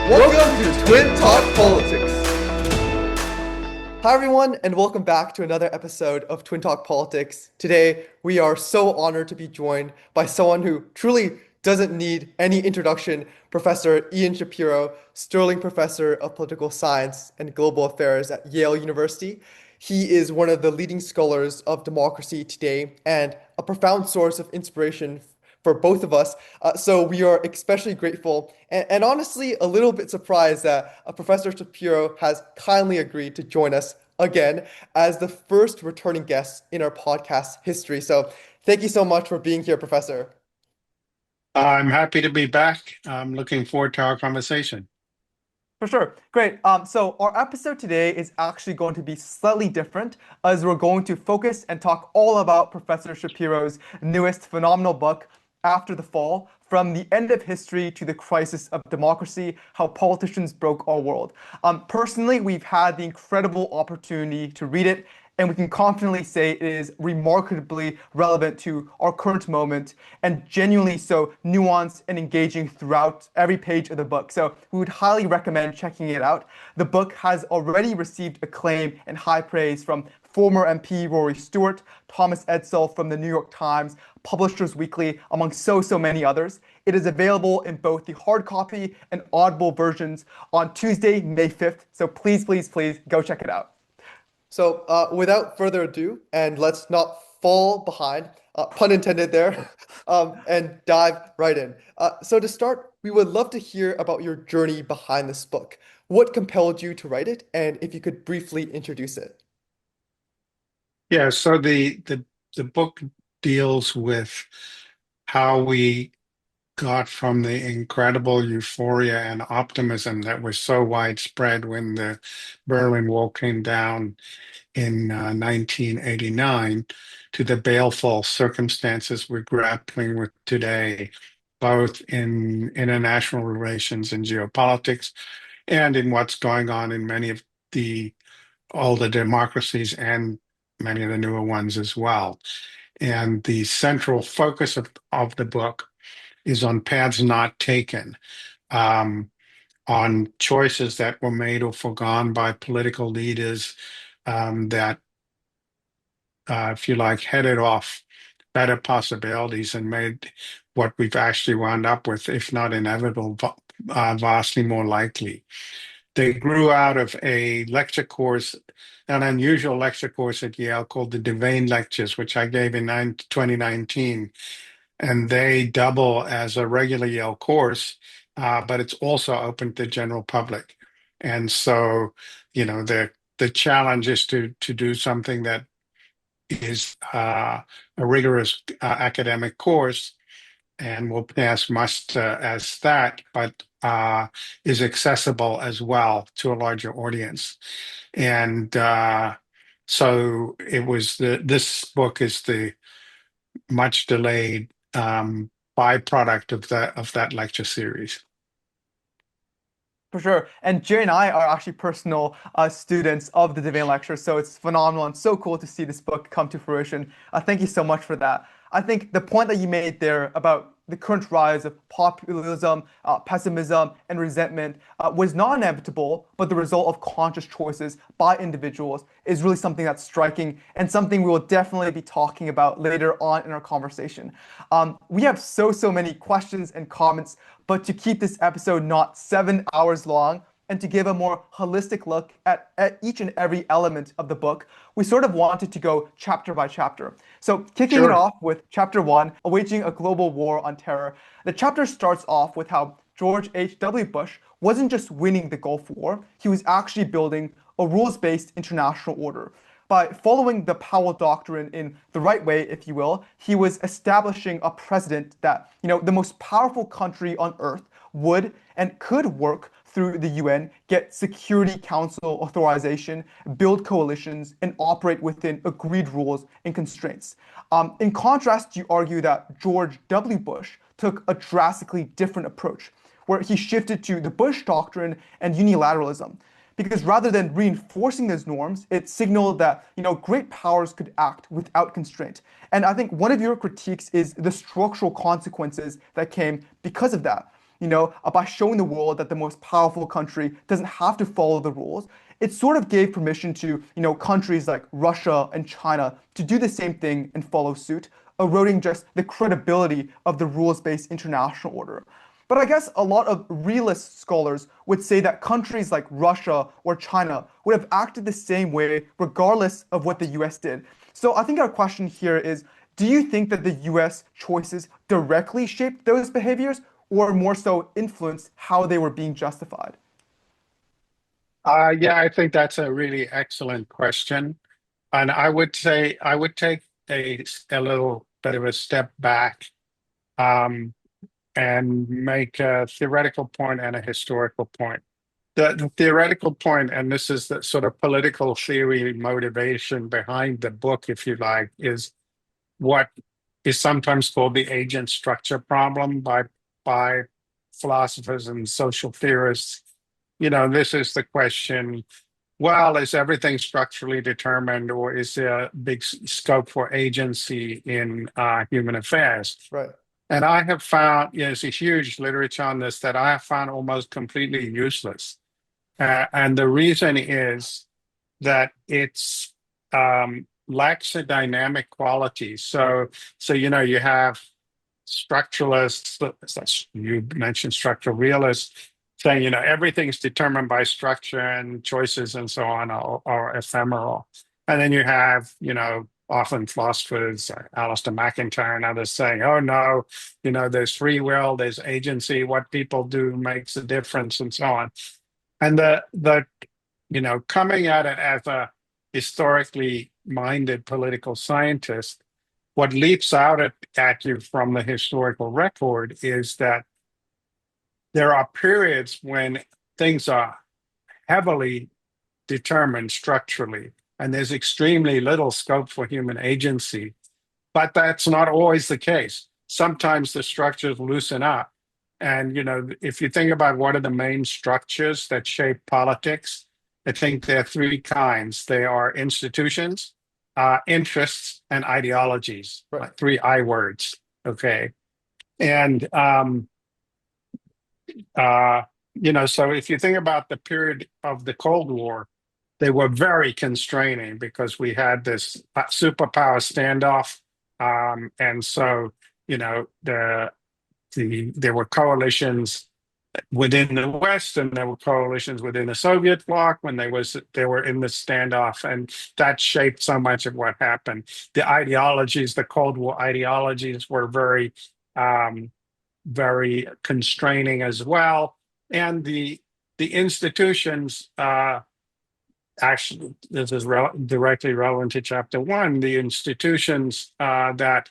Welcome to Twin Talk Politics. Hi everyone, and welcome back to another episode of Twin Talk Politics. Today, we are so honored to be joined by someone who truly doesn't need any introduction, Professor Ian Shapiro, Sterling Professor of Political Science and Global Affairs at Yale University. He is one of the leading scholars of democracy today and a profound source of inspiration for both of us. So we are especially grateful and honestly a little bit surprised that Professor Shapiro has kindly agreed to join us again as the first returning guest in our podcast history. So thank you so much for being here, Professor. I'm happy to be back. I'm looking forward to our conversation. For sure. Great. So our episode today is actually going to be slightly different as we're going to focus and talk all about Professor Shapiro's newest phenomenal book, After the Fall, From the End of History to the Crisis of Democracy, How Politicians Broke Our World. Personally, we've had the incredible opportunity to read it, and we can confidently say it is remarkably relevant to our current moment and genuinely so nuanced and engaging throughout every page of the book. So we would highly recommend checking it out. The book has already received acclaim and high praise from former MP Rory Stewart, Thomas Edsall from the New York Times, Publishers Weekly, among so many others. It is available in both the hard copy and Audible versions on Tuesday, May 5th. So please go check it out. So without further ado, and let's not fall behind, pun intended there, and dive right in. So to start, we would love to hear about your journey behind this book. What compelled you to write it, and if you could briefly introduce it. Yeah, so the book deals with how we got from the incredible euphoria and optimism that was so widespread when the Berlin Wall came down in 1989 to the baleful circumstances we're grappling with today, both in international relations and geopolitics, and in what's going on in many of the all the democracies and many of the newer ones as well. And the central focus of the book is on paths not taken, um, on choices that were made or forgone by political leaders that, if you like, headed off better possibilities and made what we've actually wound up with, if not inevitable, vastly more likely. They grew out of a lecture course, an unusual lecture course at Yale called the Devane Lectures, which I gave in 2019. And they double as a regular Yale course, but it's also open to the general public. And so, the challenge is to do something that is a rigorous academic course and will pass muster as that, but is accessible as well to a larger audience. And so this book is the much delayed byproduct of that lecture series. For sure. And Jay and I are actually personal students of the Devane Lecture, so it's phenomenal and so cool to see this book come to fruition. Thank you so much for that. I think the point that you made there about the current rise of populism, pessimism, and resentment was not inevitable, but the result of conscious choices by individuals is really something that's striking and something we will definitely be talking about later on in our conversation. We have so many questions and comments, but to keep this episode not 7 hours long, and to give a more holistic look at each and every element of the book, we sort of wanted to go chapter by chapter. So kicking it off with chapter 1, Waging a Global War on Terror. The chapter starts off with how George H.W. Bush wasn't just winning the Gulf War, he was actually building a rules-based international order. By following the Powell Doctrine in the right way, if you will, he was establishing a precedent that, the most powerful country on earth would and could work through the UN, get Security Council authorization, build coalitions, and operate within agreed rules and constraints. In contrast, you argue that George W. Bush took a drastically different approach, where he shifted to the Bush Doctrine and unilateralism. Because rather than reinforcing those norms, it signaled that great powers could act without constraint. And I think one of your critiques is the structural consequences that came because of that. by showing the world that the most powerful country doesn't have to follow the rules. It sort of gave permission to, countries like Russia and China to do the same thing and follow suit, eroding just the credibility of the rules-based international order. But I guess a lot of realist scholars would say that countries like Russia or China would have acted the same way regardless of what the US did. So I think our question here is, do you think that the US choices directly shaped those behaviors or more so influenced how they were being justified? Yeah, I think that's a really excellent question. And I would say I would take a little bit of a step back um, and make a theoretical point and a historical point. The theoretical point, and this is the sort of political theory motivation behind the book, if you like, is what is sometimes called the agent structure problem by philosophers and social theorists. This is the question, well, is everything structurally determined, or is there a big scope for agency in human affairs? Right. And I have found, there's a huge literature on this that I have found almost completely useless. And the reason is that it's lacks a dynamic quality. So you have structuralists, you mentioned structural realists, saying, everything's determined by structure and choices and so on are ephemeral. And then you have, often philosophers, Alistair McIntyre and others saying, oh no, there's free will, there's agency, what people do makes a difference and so on. And the coming at it as a historically minded political scientist, what leaps out at you from the historical record is that there are periods when things are heavily determined structurally, and there's extremely little scope for human agency. But that's not always the case. Sometimes the structures loosen up. And, if you think about what are the main structures that shape politics, I think there are three kinds. They are institutions, interests, and ideologies, Right. like three I words. Okay. And, so if you think about the period of the Cold War, they were very constraining because we had this superpower standoff. And so, there were coalitions within the West, and there were coalitions within the Soviet bloc when they were in the standoff, and that shaped so much of what happened. The ideologies, the Cold War ideologies, were very constraining as well, and the institutions. Actually, this is directly relevant to chapter one. The institutions that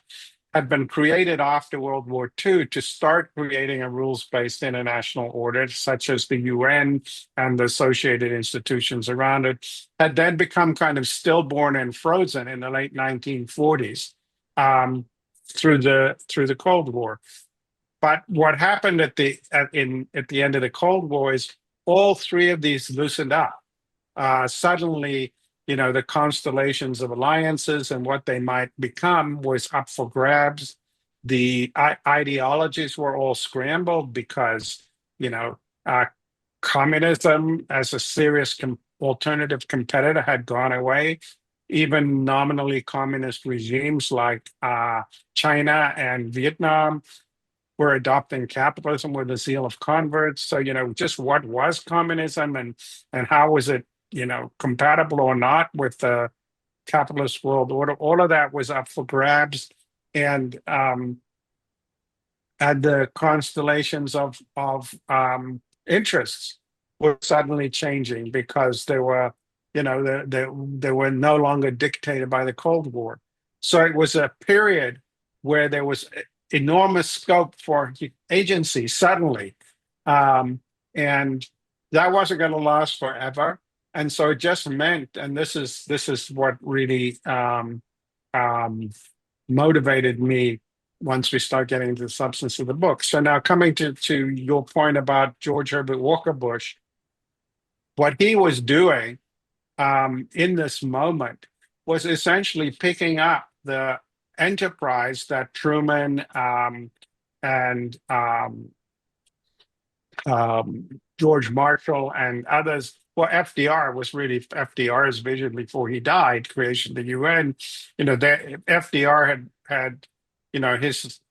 had been created after World War II to start creating a rules-based international order, such as the UN and the associated institutions around it, had then become kind of stillborn and frozen in the late 1940s through the Cold War. But what happened at the end of the Cold War is all three of these loosened up. Suddenly, the constellations of alliances and what they might become was up for grabs. The ideologies were all scrambled because, communism as a serious alternative competitor had gone away. Even nominally communist regimes like China and Vietnam were adopting capitalism with the zeal of converts. So, just what was communism and how was it compatible or not with the capitalist world order. All of that was up for grabs, and the constellations of interests were suddenly changing because they were, they were no longer dictated by the Cold War. So it was a period where there was enormous scope for agency suddenly, and that wasn't going to last forever. And so it just meant, and this is what really motivated me once we start getting into the substance of the book. So now coming to your point about George Herbert Walker Bush, what he was doing in this moment was essentially picking up the enterprise that Truman and George Marshall and others. Well, FDR was really FDR's vision before he died, creation of the UN. That FDR had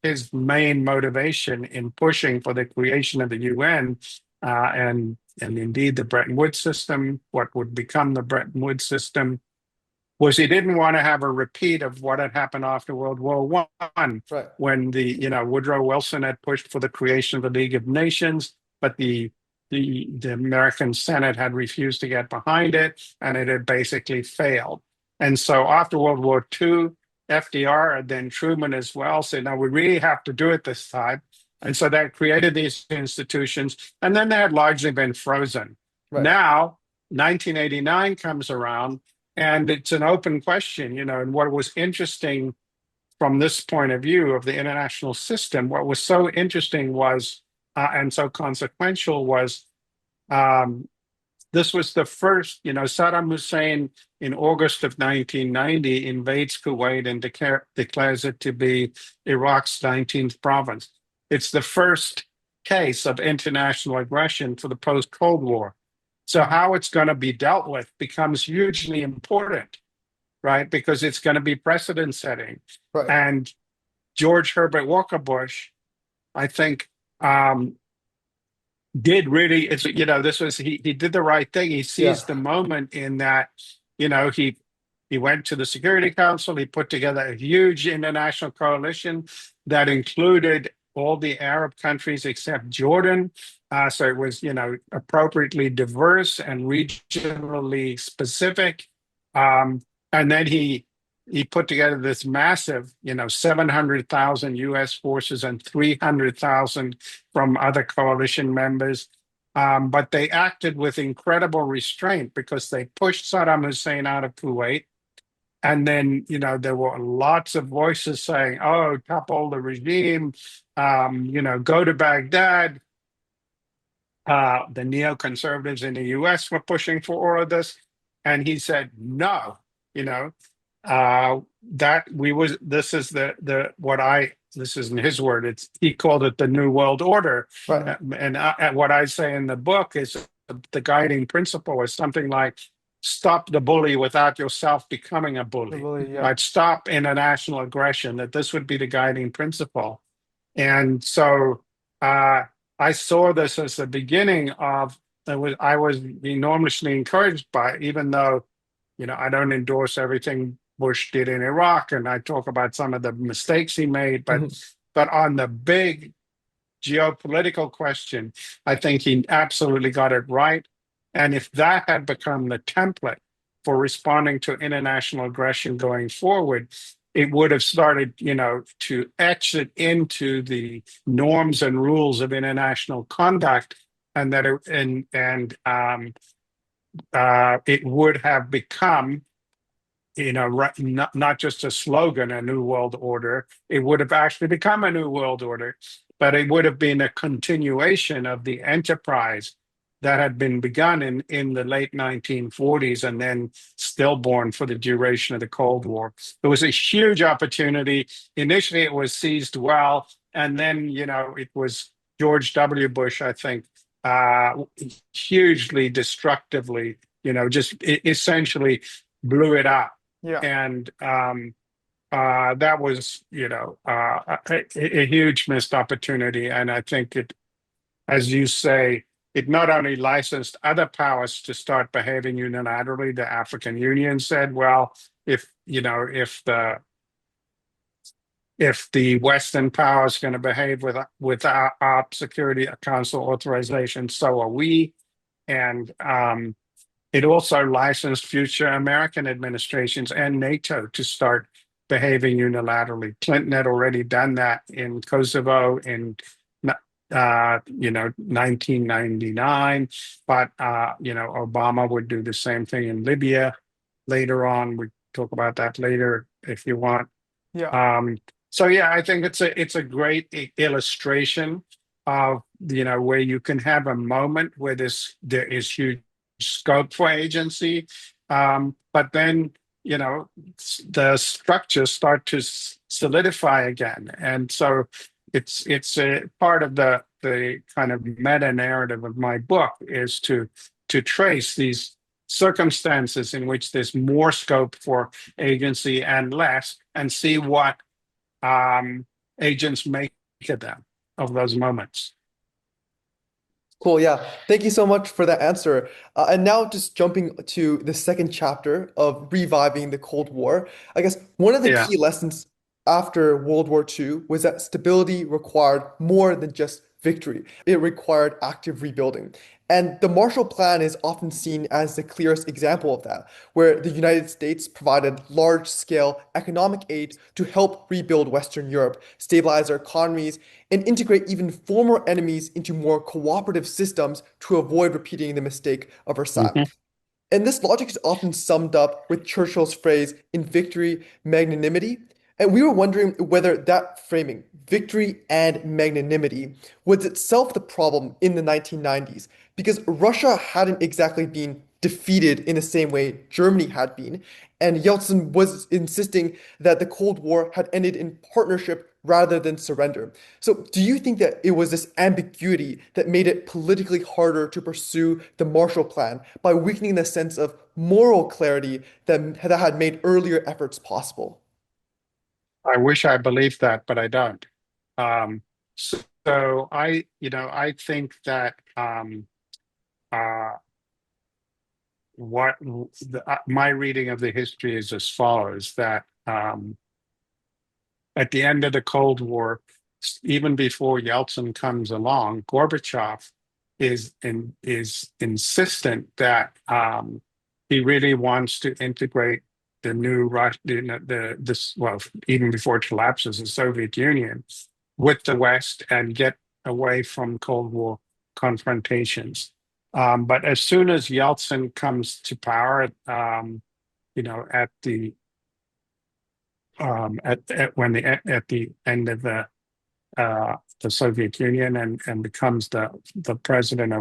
his main motivation in pushing for the creation of the UN, and indeed the Bretton Woods system, what would become the Bretton Woods system, was he didn't want to have a repeat of what had happened after World War One, Right. when Woodrow Wilson had pushed for the creation of the League of Nations, but the American Senate had refused to get behind it, and it had basically failed. And so after World War II, FDR and then Truman as well said, "No, we really have to do it this time." And so that created these institutions, and then they had largely been frozen. Right. Now, 1989 comes around, and it's an open question, and what was interesting from this point of view of the international system, what was so interesting was, and so consequential was, um, this was the first, Saddam Hussein in August of 1990 invades Kuwait and declares it to be Iraq's 19th province. It's the first case of international aggression for the post-Cold War. So how it's going to be dealt with becomes hugely important, right? Because it's going to be precedent setting. Right. And George Herbert Walker Bush, I think, did really, he did the right thing. He Yeah. seized the moment in that, he went to the Security Council. He put together a huge international coalition that included all the Arab countries except Jordan. So it was, appropriately diverse and regionally specific. And then he put together this massive, 700,000 U.S. forces and 300,000 from other coalition members. But they acted with incredible restraint because they pushed Saddam Hussein out of Kuwait. And then, there were lots of voices saying, "Oh, topple the regime, go to Baghdad." The neoconservatives in the U.S. were pushing for all of this. And he said, "No, this is this isn't his word. He called it the New World Order." Right. And what I say in the book is the guiding principle is something like, stop the bully without yourself becoming a bully, Really, yeah. right? Stop international aggression, that this would be the guiding principle. And so I saw this as the beginning of, I was enormously encouraged by, even though, I don't endorse everything Bush did in Iraq, and I talk about some of the mistakes he made, Mhm. but on the big geopolitical question, I think he absolutely got it right. And if that had become the template for responding to international aggression going forward, it would have started, to exit into the norms and rules of international conduct, and that it would have become, not just a slogan, a new world order. It would have actually become a new world order, but it would have been a continuation of the enterprise that had been begun in the late 1940s and then stillborn for the duration of the Cold War. It was a huge opportunity. Initially, it was seized well, and then, it was George W. Bush, I think, hugely destructively, just essentially blew it up. Yeah. And that was, a huge missed opportunity. And I think it, as you say, it not only licensed other powers to start behaving unilaterally. The African Union said, "Well, if the Western power is going to behave with our Security Council authorization, so are we." And it also licensed future American administrations and NATO to start behaving unilaterally. Clinton had already done that in Kosovo in 1999, but Obama would do the same thing in Libya later on. We talk about that later if you want. Yeah. So yeah, I think it's a great illustration of where you can have a moment where there is huge scope for agency, but then the structures start to solidify again, and so it's a part of the kind of meta narrative of my book is to trace these circumstances in which there's more scope for agency and less, and see what agents make of them, of those moments. Cool. Yeah. Thank you so much for that answer. And now, just jumping to the second chapter of reviving the Cold War, I guess one of the Yeah. key lessons after World War II was that stability required more than just victory, it required active rebuilding. And the Marshall Plan is often seen as the clearest example of that, where the United States provided large scale economic aid to help rebuild Western Europe, stabilize their economies, and integrate even former enemies into more cooperative systems to avoid repeating the mistake of Versailles. Mhm. And this logic is often summed up with Churchill's phrase, in victory, magnanimity. And we were wondering whether that framing, victory and magnanimity, was itself the problem in the 1990s, because Russia hadn't exactly been defeated in the same way Germany had been, and Yeltsin was insisting that the Cold War had ended in partnership rather than surrender. So, do you think that it was this ambiguity that made it politically harder to pursue the Marshall Plan by weakening the sense of moral clarity that had made earlier efforts possible? I wish I believed that, but I don't. Um, so I think that uh, my reading of the history is as follows: that at the end of the Cold War, even before Yeltsin comes along, Gorbachev is insistent that he really wants to integrate the new Russia, this well, even before it collapses, the Soviet Union with the West and get away from Cold War confrontations. But as soon as Yeltsin comes to power, at the at the end of the Soviet Union, and becomes the president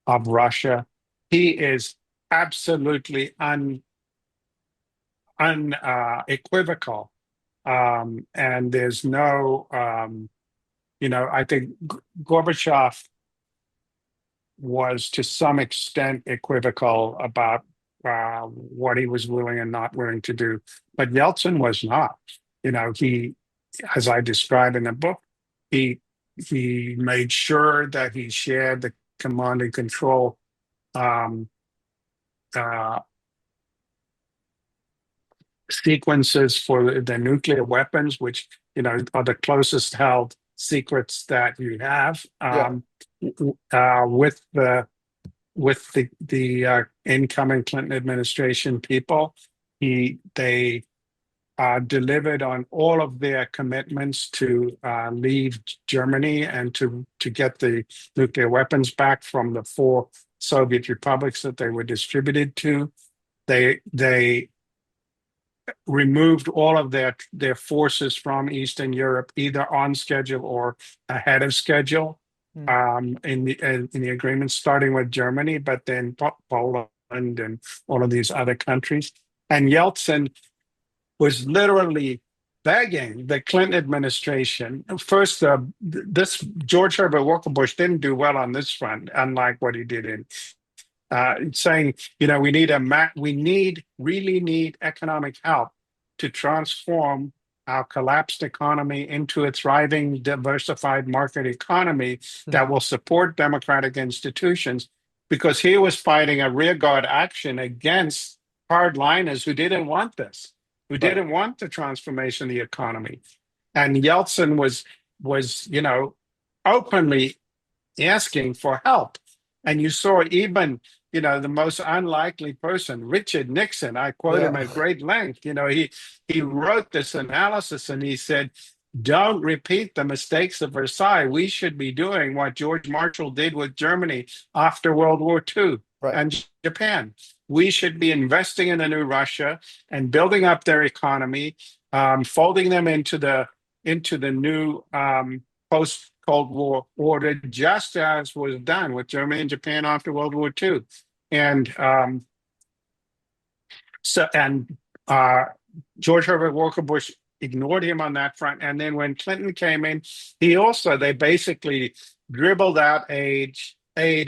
of Russia, he is absolutely unequivocal, and there's no I think Gorbachev was to some extent equivocal about what he was willing and not willing to do. But Yeltsin was not. He, as I describe in the book, he he made sure that he shared the command and control um, uh, sequences for the nuclear weapons, which are the closest held secrets that you have, Yeah. with the incoming Clinton administration people. They delivered on all of their commitments to leave Germany and to get the nuclear weapons back from the four Soviet republics that they were distributed to. They removed all of their forces from Eastern Europe, either on schedule or ahead of schedule, Hmm. in the agreement, starting with Germany, but then Poland and all of these other countries. And Yeltsin was literally begging the Clinton administration. First, this George Herbert Walker Bush didn't do well on this front, unlike what he did in saying, we really need economic help to transform our collapsed economy into a thriving, diversified market economy that Hmm. will support democratic institutions, because he was fighting a rearguard action against hardliners who didn't want this, who Right. didn't want the transformation of the economy. And Yeltsin was openly asking for help. And you saw even, the most unlikely person, Richard Nixon, I quote him Yeah. at great length. He wrote this analysis and he said, don't repeat the mistakes of Versailles. We should be doing what George Marshall did with Germany after World War II Right. and Japan. We should be investing in the new Russia and building up their economy, folding them into the new post Cold War order, just as was done with Germany and Japan after World War II. And so and uh, George Herbert Walker Bush ignored him on that front. And then when Clinton came in, they basically dribbled out aid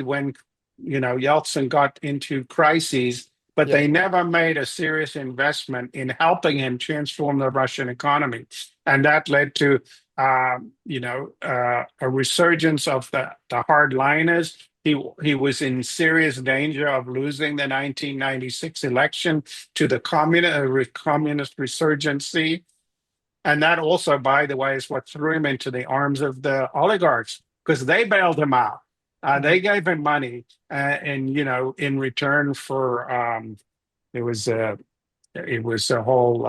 when, Yeltsin got into crises, but Yeah. they never made a serious investment in helping him transform the Russian economy. And that led to, a resurgence of the hardliners. He was in serious danger of losing the 1996 election to the communist resurgency. And that also, by the way, is what threw him into the arms of the oligarchs because they bailed him out. They Mhm. gave him money, and in return for it was a whole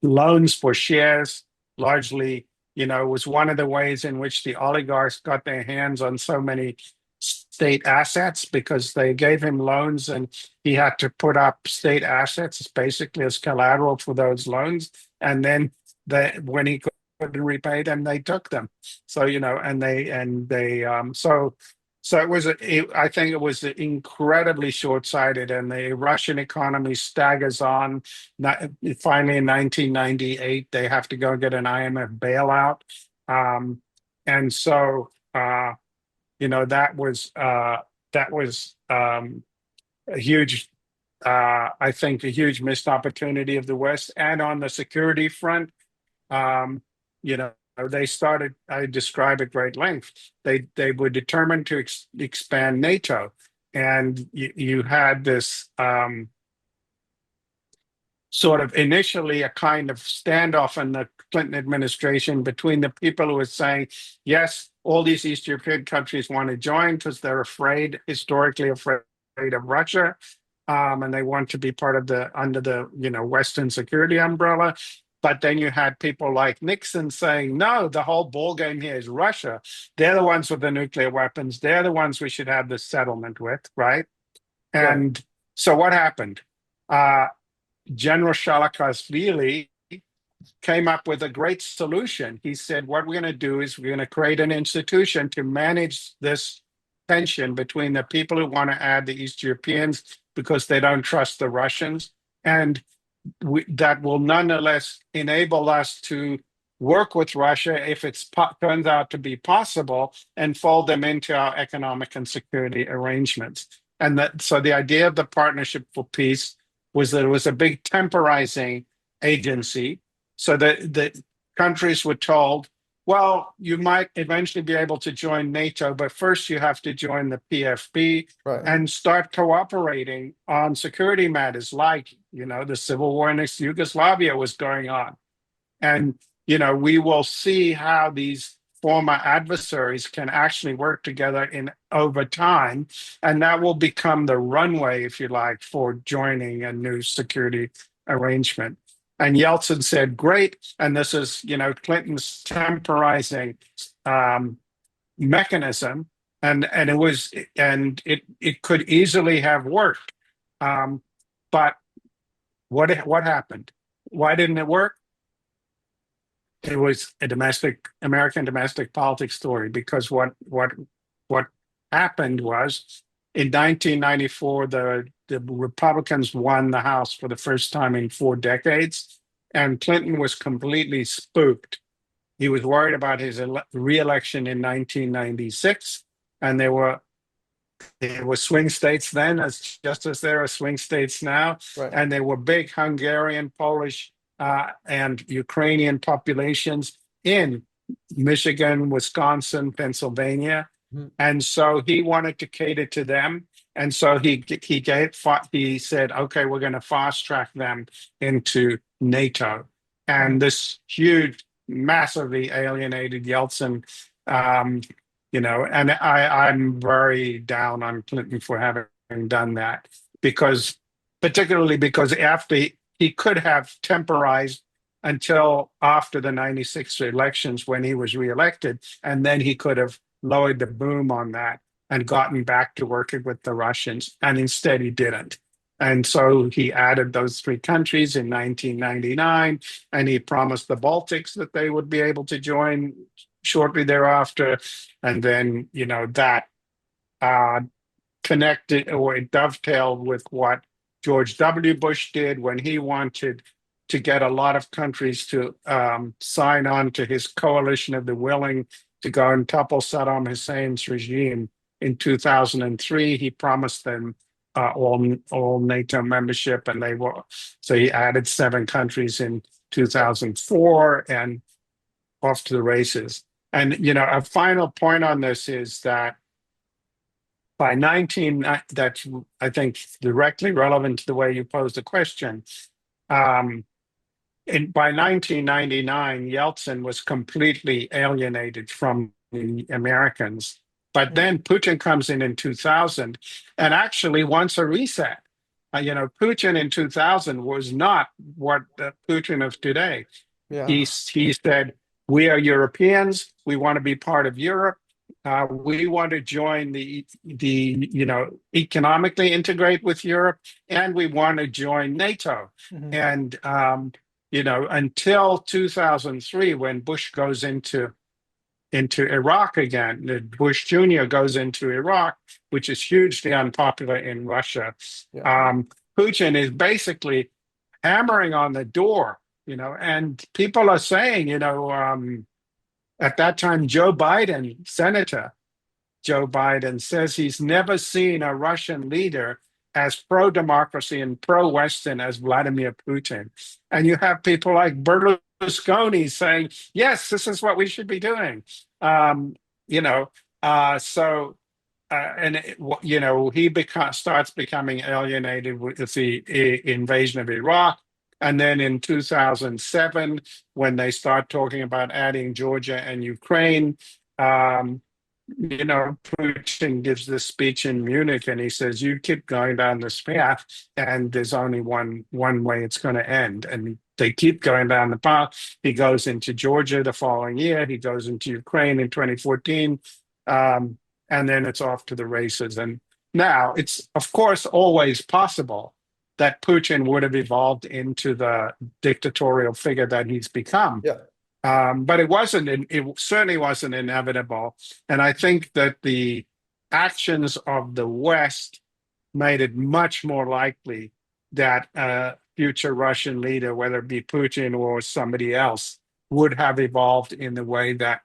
loans for shares, largely, was one of the ways in which the oligarchs got their hands on so many state assets because they gave him loans and he had to put up state assets basically as collateral for those loans. And then when he couldn't repay them, they took them. So, so I think it was incredibly short-sighted, and the Russian economy staggers on. Finally, in 1998, they have to go get an IMF bailout, and so that was a huge, I think, a huge missed opportunity of the West. And on the security front, um, you know, they started. I describe at great length. They were determined to expand NATO, and you had this. Sort of initially a kind of standoff in the Clinton administration between the people who were saying, yes, all these East European countries want to join because they're historically afraid of Russia, and they want to be part of under the Western security umbrella. But then you had people like Nixon saying, no, the whole ball game here is Russia. They're the ones with the nuclear weapons. They're the ones we should have this settlement with, right? Right. And so what happened? Uh, General Shalakashvili came up with a great solution. He said, what we're going to do is we're going to create an institution to manage this tension between the people who want to add the East Europeans because they don't trust the Russians. And that will nonetheless enable us to work with Russia if it turns out to be possible and fold them into our economic and security arrangements. So the idea of the Partnership for Peace was that it was a big temporizing agency so that the countries were told, well, you might eventually be able to join NATO, but first you have to join the PFP Right. and start cooperating on security matters like, the civil war in Yugoslavia was going on. And, we will see how these former adversaries can actually work together over time. And that will become the runway, if you like, for joining a new security arrangement. And Yeltsin said, great. And this is, Clinton's temporizing mechanism. And it could easily have worked. But what happened? Why didn't it work? It was a American domestic politics story because what happened was in 1994 the Republicans won the House for the first time in 4 decades, and Clinton was completely spooked. He was worried about his re-election in 1996, and there were swing states then, just as there are swing states now, Right. and there were big Hungarian, Polish, and Ukrainian populations in Michigan, Wisconsin, Pennsylvania, Mhm. and so he wanted to cater to them, and so he said, okay, we're going to fast track them into NATO, and Mhm. this huge, massively alienated Yeltsin. Um, and I'm very down on Clinton for having done that particularly because after he could have temporized until after the 96 elections when he was reelected, and then he could have lowered the boom on that and gotten back to working with the Russians. And instead he didn't. And so he added those three countries in 1999, and he promised the Baltics that they would be able to join shortly thereafter. And then, that uh, connected or it dovetailed with what George W. Bush did when he wanted to get a lot of countries to sign on to his coalition of the willing to go and topple Saddam Hussein's regime. In 2003, he promised them all NATO membership, and they were so he added 7 countries in 2004, and off to the races. And a final point on this is that by 19, that's I think directly relevant to the way you posed the question. Um, by 1999, Yeltsin was completely alienated from the Americans. But then Putin comes in 2000 and actually wants a reset. Putin in 2000 was not what the Putin of today. Yeah. He said, "We are Europeans. We want to be part of Europe. We want to join economically integrate with Europe, and we want to join NATO." Mhm. And until 2003, when Bush goes into Iraq again, Bush Jr. goes into Iraq, which is hugely unpopular in Russia. Yeah. Putin is basically hammering on the door, and people are saying, at that time, Senator Joe Biden says he's never seen a Russian leader as pro-democracy and pro-Western as Vladimir Putin. And you have people like Berlusconi saying, yes, this is what we should be doing. Um, you know, so and he starts becoming alienated with the invasion of Iraq. And then in 2007, when they start talking about adding Georgia and Ukraine, Putin gives this speech in Munich, and he says, "You keep going down this path, and there's only one way it's going to end." And they keep going down the path. He goes into Georgia the following year. He goes into Ukraine in 2014, and then it's off to the races. And now it's, of course, always possible that Putin would have evolved into the dictatorial figure that he's become. Yeah. But it certainly wasn't inevitable. And I think that the actions of the West made it much more likely that a future Russian leader, whether it be Putin or somebody else, would have evolved in the way that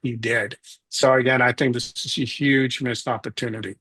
he did. So again, I think this is a huge missed opportunity.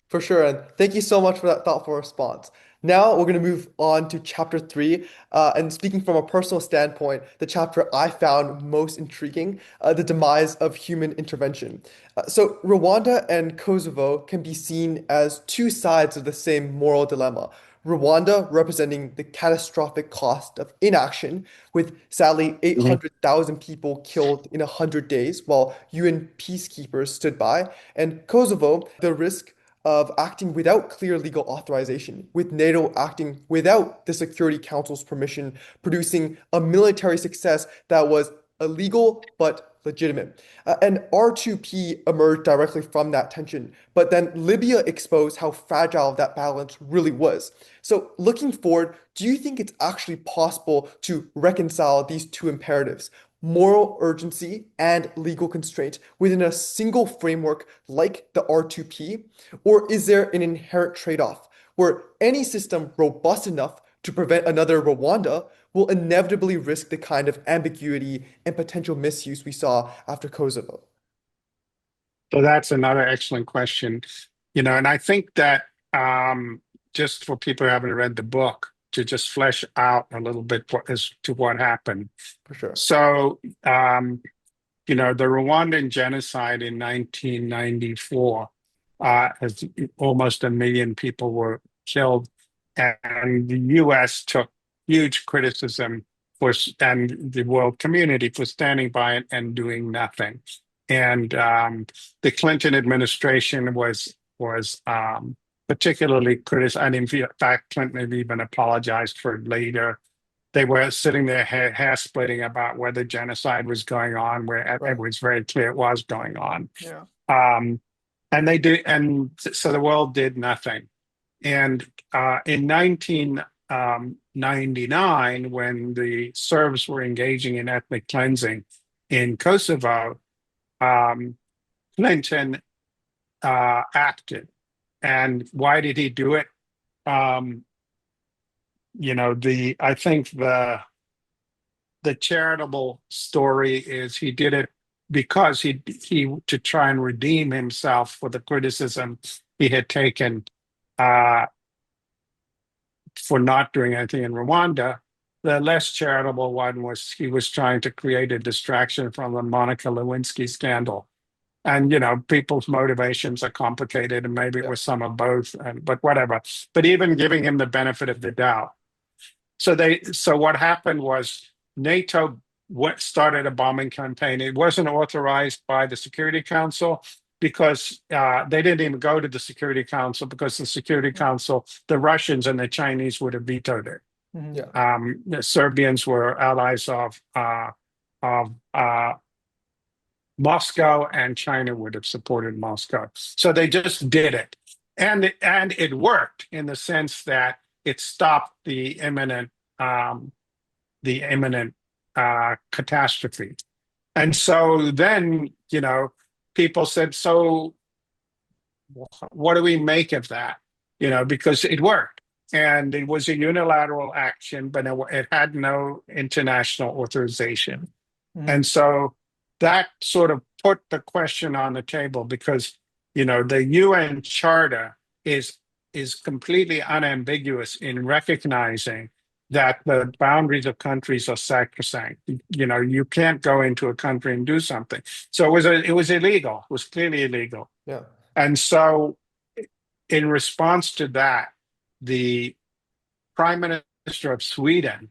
For sure. And thank you so much for that thoughtful response. Now we're going to move on to chapter 3. And speaking from a personal standpoint, the chapter I found most intriguing, the demise of human intervention. So Rwanda and Kosovo can be seen as two sides of the same moral dilemma. Rwanda representing the catastrophic cost of inaction, with sadly Mhm. 800,000 people killed in 100 days while UN peacekeepers stood by, and Kosovo, the risk of acting without clear legal authorization, with NATO acting without the Security Council's permission, producing a military success that was illegal but legitimate. And R2P emerged directly from that tension, but then Libya exposed how fragile that balance really was. So, looking forward, do you think it's actually possible to reconcile these two imperatives? Moral urgency and legal constraint within a single framework like the R2P? Or is there an inherent trade-off where any system robust enough to prevent another Rwanda will inevitably risk the kind of ambiguity and potential misuse we saw after Kosovo? So that's another excellent question. And I think that just for people who haven't read the book, to just flesh out a little bit as to what happened. For sure. So, the Rwandan genocide in 1994, as almost 1 million people were killed, and the U.S. took huge criticism and the world community for standing by it and doing nothing. And the Clinton administration was particularly criticized. And in fact, Clinton even apologized for it later. They were sitting there hair splitting about whether genocide was going on, where it Right. was very clear it was going on. Yeah. And they did, and so the world did nothing. And in 1999, when the Serbs were engaging in ethnic cleansing in Kosovo, Clinton acted. And why did he do it? I think the charitable story is he did it because he to try and redeem himself for the criticism he had taken uh, for not doing anything in Rwanda. The less charitable one was he was trying to create a distraction from the Monica Lewinsky scandal. And people's motivations are complicated, and maybe it Yeah. was some of both, but whatever. But even giving him the benefit of the doubt, so what happened was NATO started a bombing campaign. It wasn't authorized by the Security Council because they didn't even go to the Security Council because the Security Council, the Russians and the Chinese would have vetoed it. Yeah. The Serbians were allies of Moscow, and China would have supported Moscow. So they just did it. And it worked in the sense that it stopped the imminent catastrophe. And so then, people said, so what do we make of that? Because it worked. And it was a unilateral action, but it had no international authorization. And so that sort of put the question on the table because, the UN Charter is completely unambiguous in recognizing that the boundaries of countries are sacrosanct. You can't go into a country and do something. So it was illegal. It was clearly illegal. Yeah. And so in response to that, the Prime Minister of Sweden,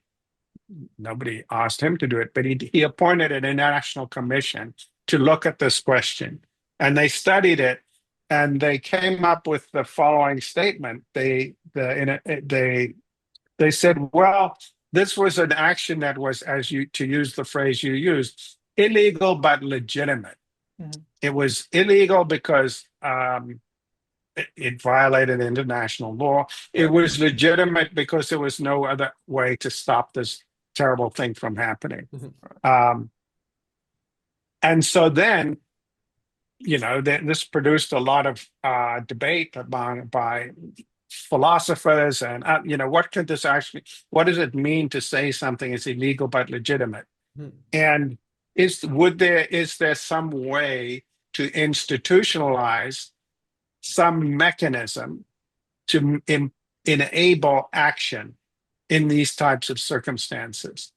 nobody asked him to do it, but he appointed an international commission to look at this question. And they studied it, and they came up with the following statement. They said, well, this was an action that was, to use the phrase you used, illegal but legitimate. It was illegal because it violated international law. It was legitimate because there was no other way to stop this terrible thing from happening. And so then, this produced a lot of debate by philosophers and, what does it mean to say something is illegal but legitimate? And is there some way to institutionalize some mechanism to enable action in these types of circumstances?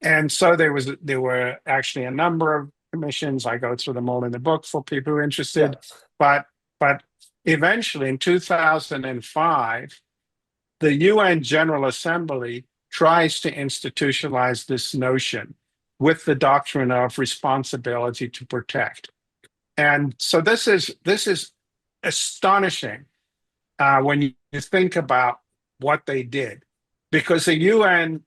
And so there were actually a number of commissions. I go through them all in the book for people who are interested. Yeah. But eventually in 2005, the UN General Assembly tries to institutionalize this notion with the doctrine of responsibility to protect. And so this is astonishing when you think about what they did, because the UN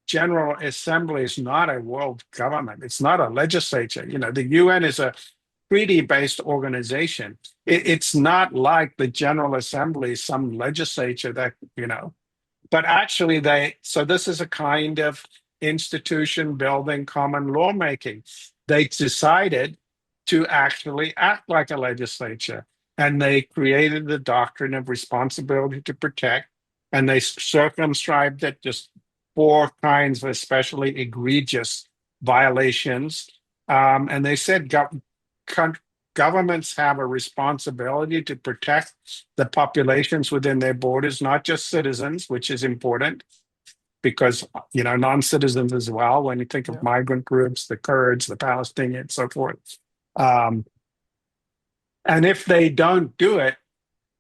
General Assembly is not a world government. It's not a legislature. The UN is a treaty-based organization. It's not like the General Assembly, some legislature that, but actually so this is a kind of institution building common lawmaking. They decided to actually act like a legislature, and they created the doctrine of responsibility to protect, and they circumscribed it just 4 kinds of especially egregious violations. And they said governments have a responsibility to protect the populations within their borders, not just citizens, which is important because, non-citizens as well, when you think of migrant groups, the Kurds, the Palestinians, so forth. And if they don't do it,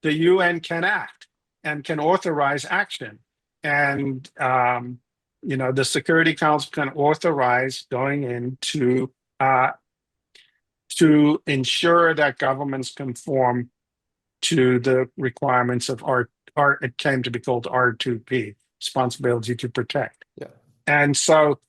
the UN can act and can authorize action. And, the Security Council can authorize going in to ensure that governments conform to the requirements of it came to be called R2P, responsibility to protect. Yeah. And so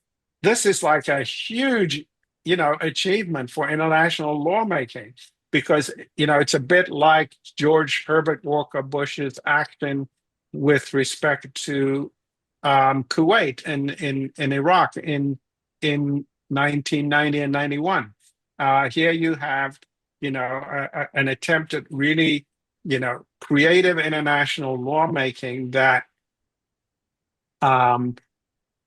this is like a huge, achievement for international lawmaking, because, it's a bit like George Herbert Walker Bush's action with respect to Kuwait and in Iraq in 1990 and 91. Here you have, an attempt at really, creative international lawmaking that um,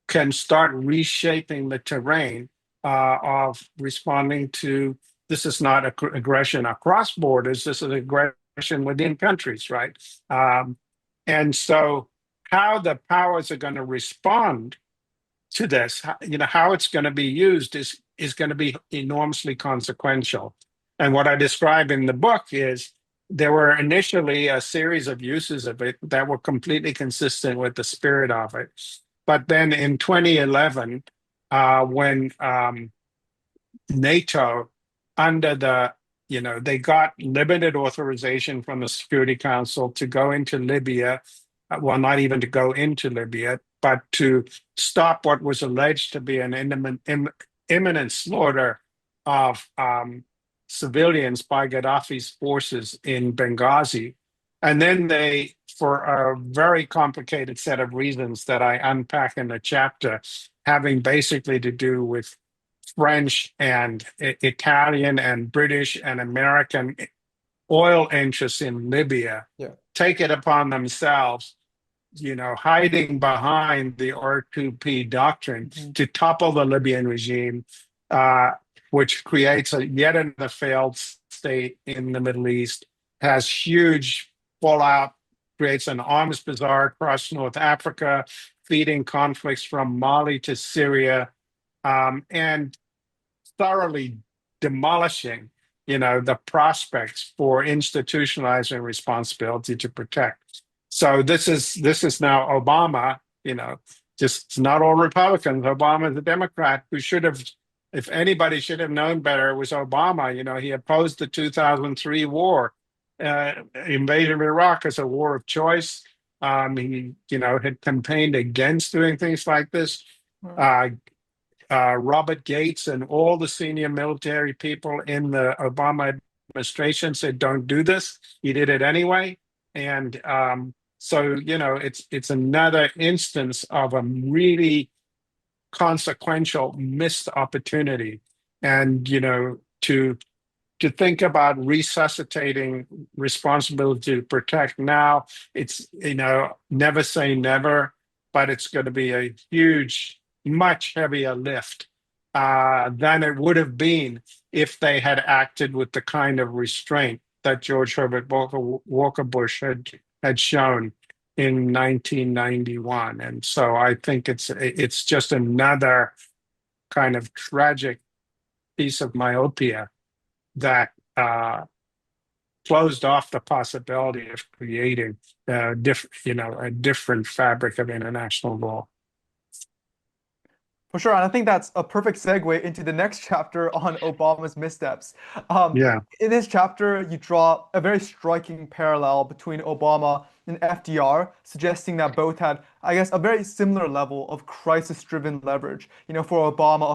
can start reshaping the terrain of responding to this is not aggression across borders, this is aggression within countries, right? Um, and so, how the powers are going to respond to this, how it's going to be used is going to be enormously consequential. And what I describe in the book is there were initially a series of uses of it that were completely consistent with the spirit of it. But then in 2011, when NATO, under they got limited authorization from the Security Council to go into Libya, well, not even to go into Libya, but to stop what was alleged to be an imminent slaughter of civilians by Gaddafi's forces in Benghazi. And then they, for a very complicated set of reasons that I unpack in the chapter, having basically to do with French and Italian and British and American oil interests in Libya, Yeah. take it upon themselves, hiding behind the R2P doctrine Mhm. to topple the Libyan regime, uh, which creates yet another failed state in the Middle East, has huge fallout, creates an arms bazaar across North Africa, feeding conflicts from Mali to Syria, and thoroughly demolishing, the prospects for institutionalizing responsibility to protect. So this is now Obama, just it's not all Republicans. Obama is a Democrat who should have, if anybody should have known better, it was Obama. He opposed the 2003 war, invasion of Iraq as a war of choice. He, had campaigned against doing things like this. Right. Uh, Robert Gates and all the senior military people in the Obama administration said, "Don't do this." He did it anyway, and so it's another instance of a really consequential missed opportunity, and to think about resuscitating responsibility to protect now, it's never say never, but it's going to be a huge, much heavier lift than it would have been if they had acted with the kind of restraint that George Herbert Walker Bush had shown in 1991. And so I think it's just another kind of tragic piece of myopia that closed off the possibility of creating a different fabric of international law. For sure, and I think that's a perfect segue into the next chapter on Obama's missteps. Um, Yeah. in this chapter, you draw a very striking parallel between Obama and FDR, suggesting that both had, I guess, a very similar level of crisis-driven leverage. For Obama,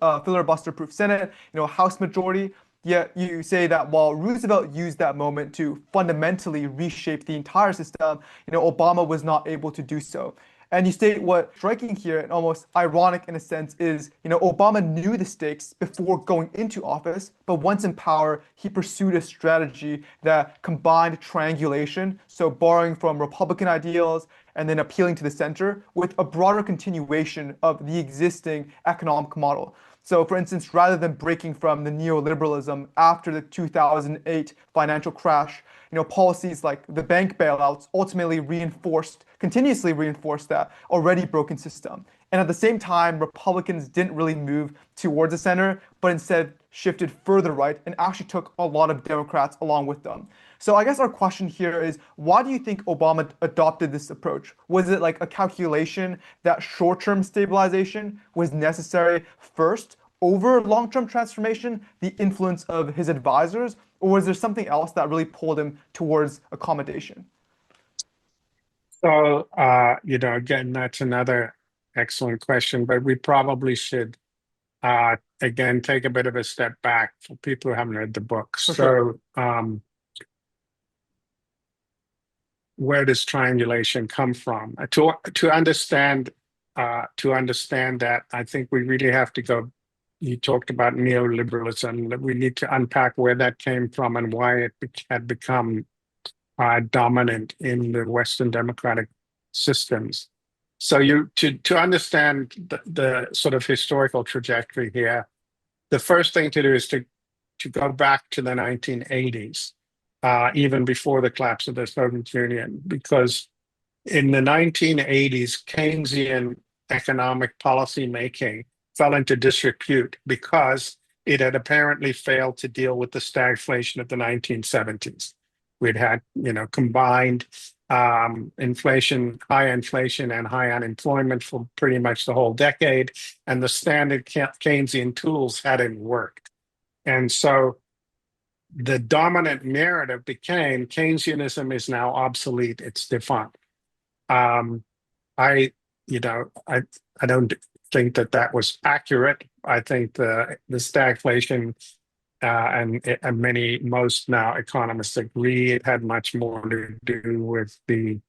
a filibuster-proof Senate, House majority. Yet you say that while Roosevelt used that moment to fundamentally reshape the entire system, Obama was not able to do so. And you state what striking here and almost ironic in a sense is, Obama knew the stakes before going into office, but once in power, he pursued a strategy that combined triangulation, so borrowing from Republican ideals and then appealing to the center, with a broader continuation of the existing economic model. So, for instance, rather than breaking from the neoliberalism after the 2008 financial crash, policies like the bank bailouts ultimately continuously reinforced that already broken system. And at the same time, Republicans didn't really move towards the center, but instead shifted further right and actually took a lot of Democrats along with them. So I guess our question here is, why do you think Obama adopted this approach? Was it like a calculation that short-term stabilization was necessary first over long-term transformation, the influence of his advisors, or was there something else that really pulled him towards accommodation? So, again, that's another excellent question, but we probably should, again, take a bit of a step back for people who haven't read the book. For sure. So, where does triangulation come from? To understand that, I think we really have to go. You talked about neoliberalism, that we need to unpack where that came from and why it had become dominant in the Western democratic systems. So to understand the sort of historical trajectory here, the first thing to do is to go back to the 1980s, even before the collapse of the Soviet Union, because in the 1980s, Keynesian economic policy making fell into disrepute because it had apparently failed to deal with the stagflation of the 1970s. We'd had, combined inflation, high inflation, and high unemployment for pretty much the whole decade, and the standard Keynesian tools hadn't worked. And so the dominant narrative became Keynesianism is now obsolete, it's defunct. Um, I, I don't think that was accurate. I think the stagflation and most now economists agree it had much more to do with the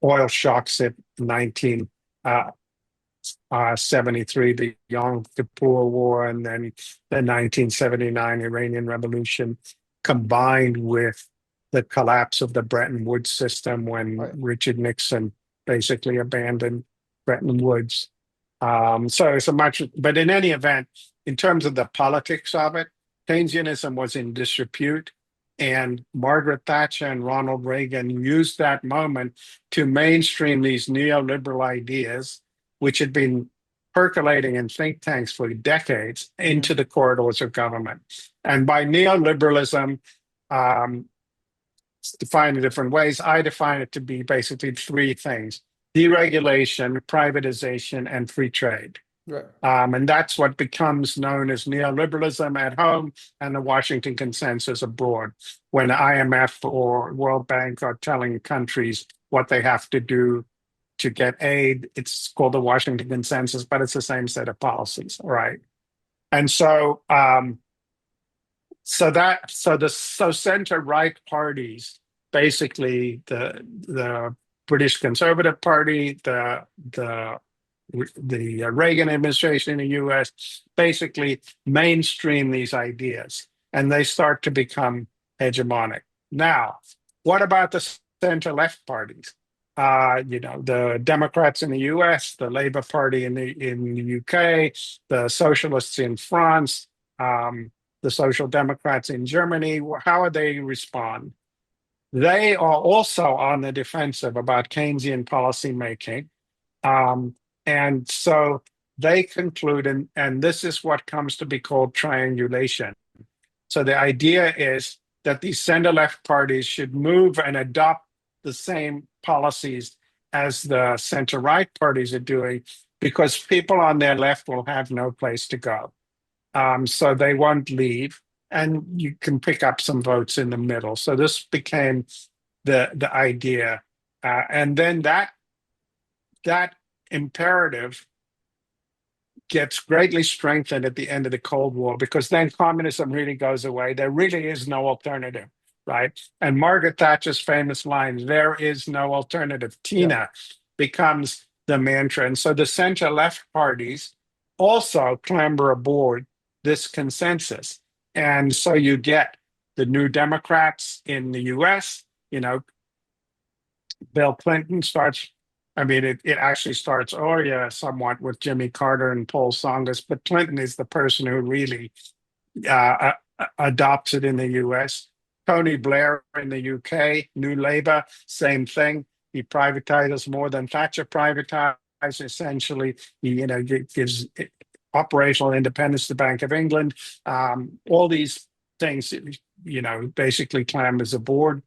oil shocks of 1973, the Yom Kippur War, and then the 1979 Iranian Revolution, combined with the collapse of the Bretton Woods system when Right. Richard Nixon basically abandoned Bretton Woods. So it's but in any event, in terms of the politics of it, Keynesianism was in disrepute. And Margaret Thatcher and Ronald Reagan used that moment to mainstream these neoliberal ideas, which had been percolating in think tanks for decades, into the corridors of government. And by neoliberalism, it's defined in different ways. I define it to be basically three things: deregulation, privatization, and free trade. Right. And that's what becomes known as neoliberalism at home and the Washington Consensus abroad, when the IMF or World Bank are telling countries what they have to do to get aid. It's called the Washington Consensus, but it's the same set of policies, right? And so, so center-right parties, basically the British Conservative Party, the Reagan administration in the US, basically mainstream these ideas, and they start to become hegemonic. Now, what about the center-left parties? The Democrats in the US, the Labour Party in the UK, the socialists in France, the Social Democrats in Germany. How would they respond? They are also on the defensive about Keynesian policy making. And so they conclude, and this is what comes to be called triangulation. So the idea is that these center-left parties should move and adopt the same policies as the center-right parties are doing, because people on their left will have no place to go. So they won't leave, and you can pick up some votes in the middle. So this became the idea. And then that imperative gets greatly strengthened at the end of the Cold War, because then communism really goes away. There really is no alternative, right? And Margaret Thatcher's famous line, "There is no alternative," Tina, becomes the mantra. And so the center-left parties also clamber aboard this consensus. And so you get the New Democrats in the US, Bill Clinton starts. I mean, it actually starts earlier somewhat with Jimmy Carter and Paul Tsongas, but Clinton is the person who really adopts it in the US. Tony Blair in the UK, New Labour, same thing. He privatizes more than Thatcher privatized. Essentially, he gives operational independence to the Bank of England. All these things, basically clambers aboard.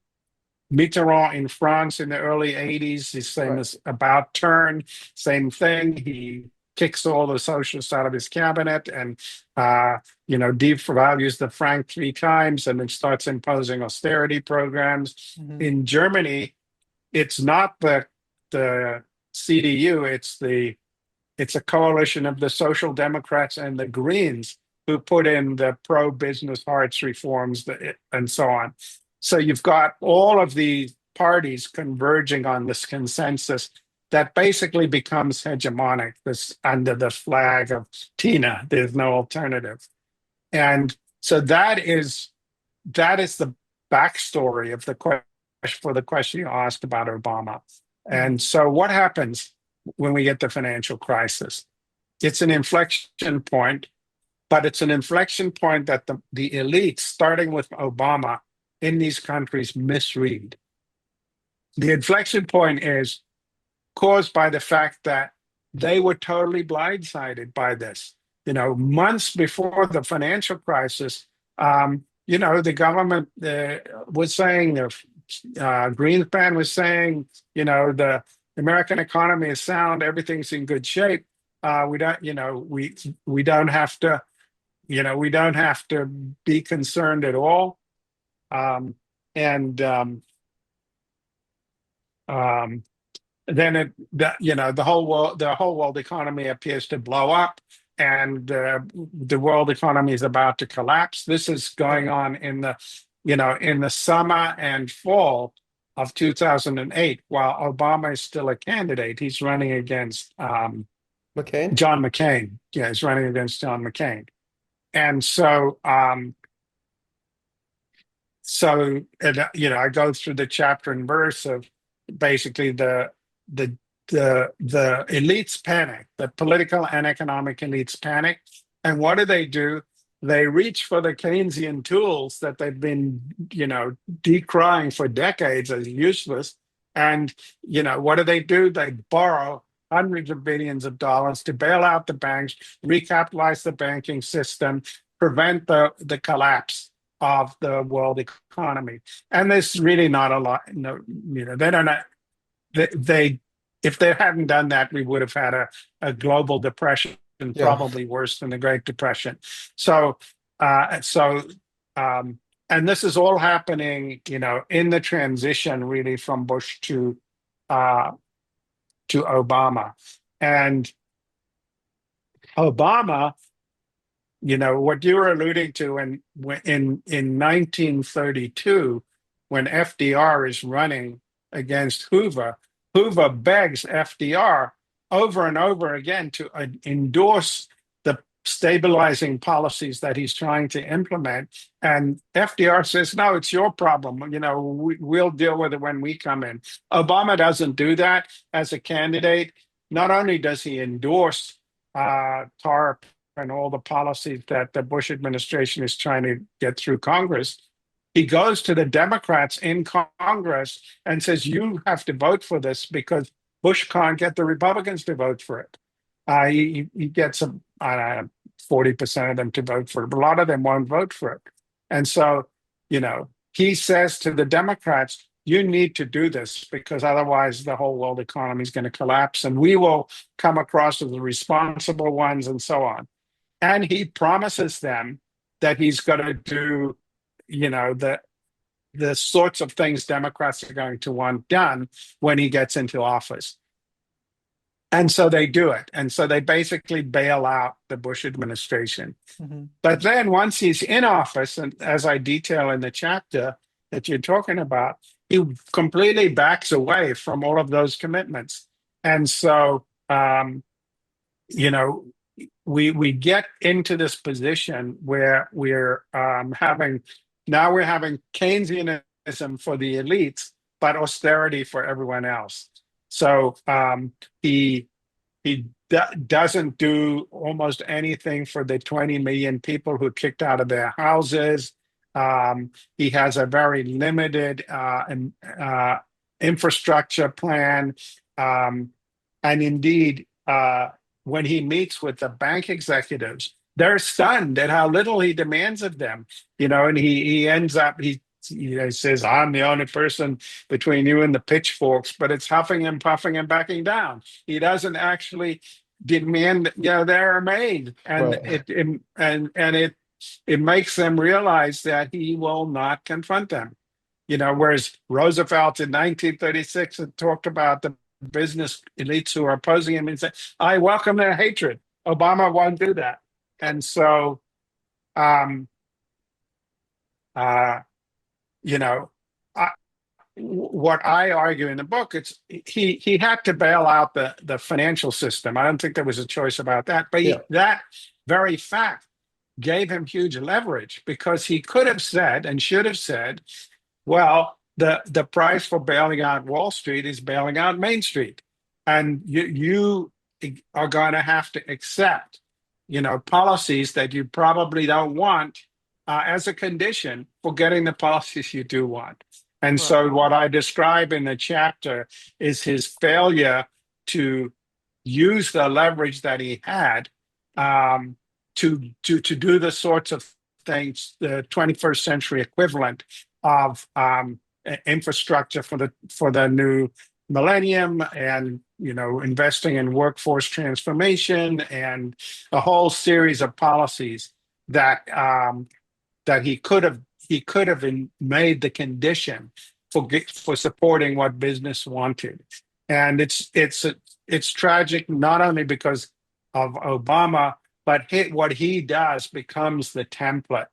Mitterrand in France in the early 80s, his famous about turn, same thing. He kicks all the socialists out of his cabinet and, devalues the franc 3 times, and then starts imposing austerity programs. Mm-hmm. In Germany, it's not the CDU, it's a coalition of the Social Democrats and the Greens who put in the pro-business hearts reforms and so on. So you've got all of these parties converging on this consensus that basically becomes hegemonic, this under the flag of Tina, there's no alternative. And so that is the backstory of for the question you asked about Obama. And so what happens when we get the financial crisis? It's an inflection point, but it's an inflection point that the elites, starting with Obama in these countries, misread. The inflection point is caused by the fact that they were totally blindsided by this. Months before the financial crisis, the government was saying, Greenspan was saying, the American economy is sound, everything's in good shape. We don't, we don't have to, we don't have to be concerned at all. And then the whole world economy appears to blow up, and the world economy is about to collapse. This is going on in the summer and fall of 2008, while Obama is still a candidate. He's running against McCain? John McCain. Yeah, he's running against John McCain. And so I go through the chapter and verse of basically the elites panic, the political and economic elites panic. And what do? They reach for the Keynesian tools that they've been, decrying for decades as useless. And, what do? They borrow hundreds of billions of dollars to bail out the banks, recapitalize the banking system, prevent the collapse of the world economy. And there's really not a lot, they don't know. They if they hadn't done that, we would have had a global depression, probably worse than the Great Depression. So and this is all happening, in the transition really from Bush to Obama. And Obama, what you were alluding to in 1932, when FDR is running against Hoover, Hoover begs FDR over and over again to endorse the stabilizing policies that he's trying to implement. And FDR says, no, it's your problem. We'll deal with it when we come in. Obama doesn't do that as a candidate. Not only does he endorse TARP and all the policies that the Bush administration is trying to get through Congress, he goes to the Democrats in Congress and says, you have to vote for this because Bush can't get the Republicans to vote for it. He gets 40% of them to vote for it, but a lot of them won't vote for it. And so, he says to the Democrats, you need to do this because otherwise the whole world economy is going to collapse and we will come across as the responsible ones and so on. And he promises them that he's going to do, the sorts of things Democrats are going to want done when he gets into office. And so they do it. And so they basically bail out the Bush administration. Mm-hmm. But then once he's in office, and as I detail in the chapter that you're talking about, he completely backs away from all of those commitments. And so, we get into this position where we're having Keynesianism for the elites, but austerity for everyone else. So he doesn't do almost anything for the 20 million people who kicked out of their houses. He has a very limited infrastructure plan. And indeed, when he meets with the bank executives, they're stunned at how little he demands of them. And he ends up, he says, I'm the only person between you and the pitchforks, but it's huffing and puffing and backing down. He doesn't actually demand, they're made. And Right. it makes them realize that he will not confront them. Whereas Roosevelt in 1936 had talked about the business elites who are opposing him and said, I welcome their hatred. Obama won't do that. And so, what I argue in the book, it's he had to bail out the financial system. I don't think there was a choice about that. But that very fact gave him huge leverage because he could have said and should have said, well, the price for bailing out Wall Street is bailing out Main Street, and you are going to have to accept, policies that you probably don't want as a condition for getting the policies you do want. And Right. so, what I describe in the chapter is his failure to use the leverage that he had um, to do the sorts of things, the 21st century equivalent of infrastructure for the new millennium, and investing in workforce transformation and a whole series of policies that that he could have made the condition for supporting what business wanted. And it's tragic, not only because of Obama, but what he does becomes the template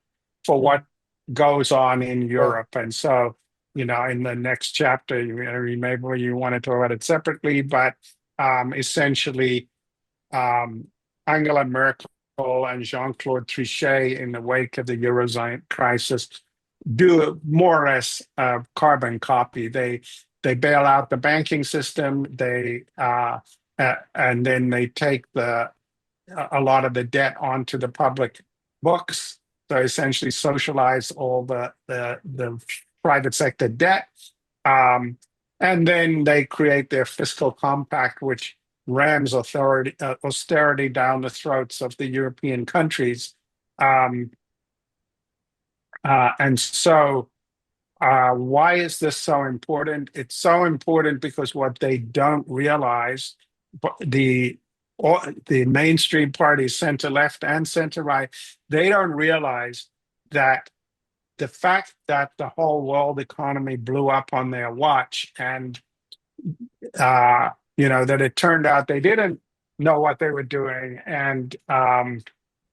for what goes on in Europe. And so, in the next chapter, maybe you want to talk about it separately, but essentially, Angela Merkel and Jean-Claude Trichet, in the wake of the Eurozone crisis, do more or less a carbon copy. They bail out the banking system. And then they take a lot of the debt onto the public books. So essentially socialize all the private sector debt. And then they create their fiscal compact, which rams austerity down the throats of the European countries. And so, why is this so important? It's so important because what they don't realize, the mainstream parties, center left and center right, they don't realize that the fact that the whole world economy blew up on their watch, and that it turned out they didn't know what they were doing, and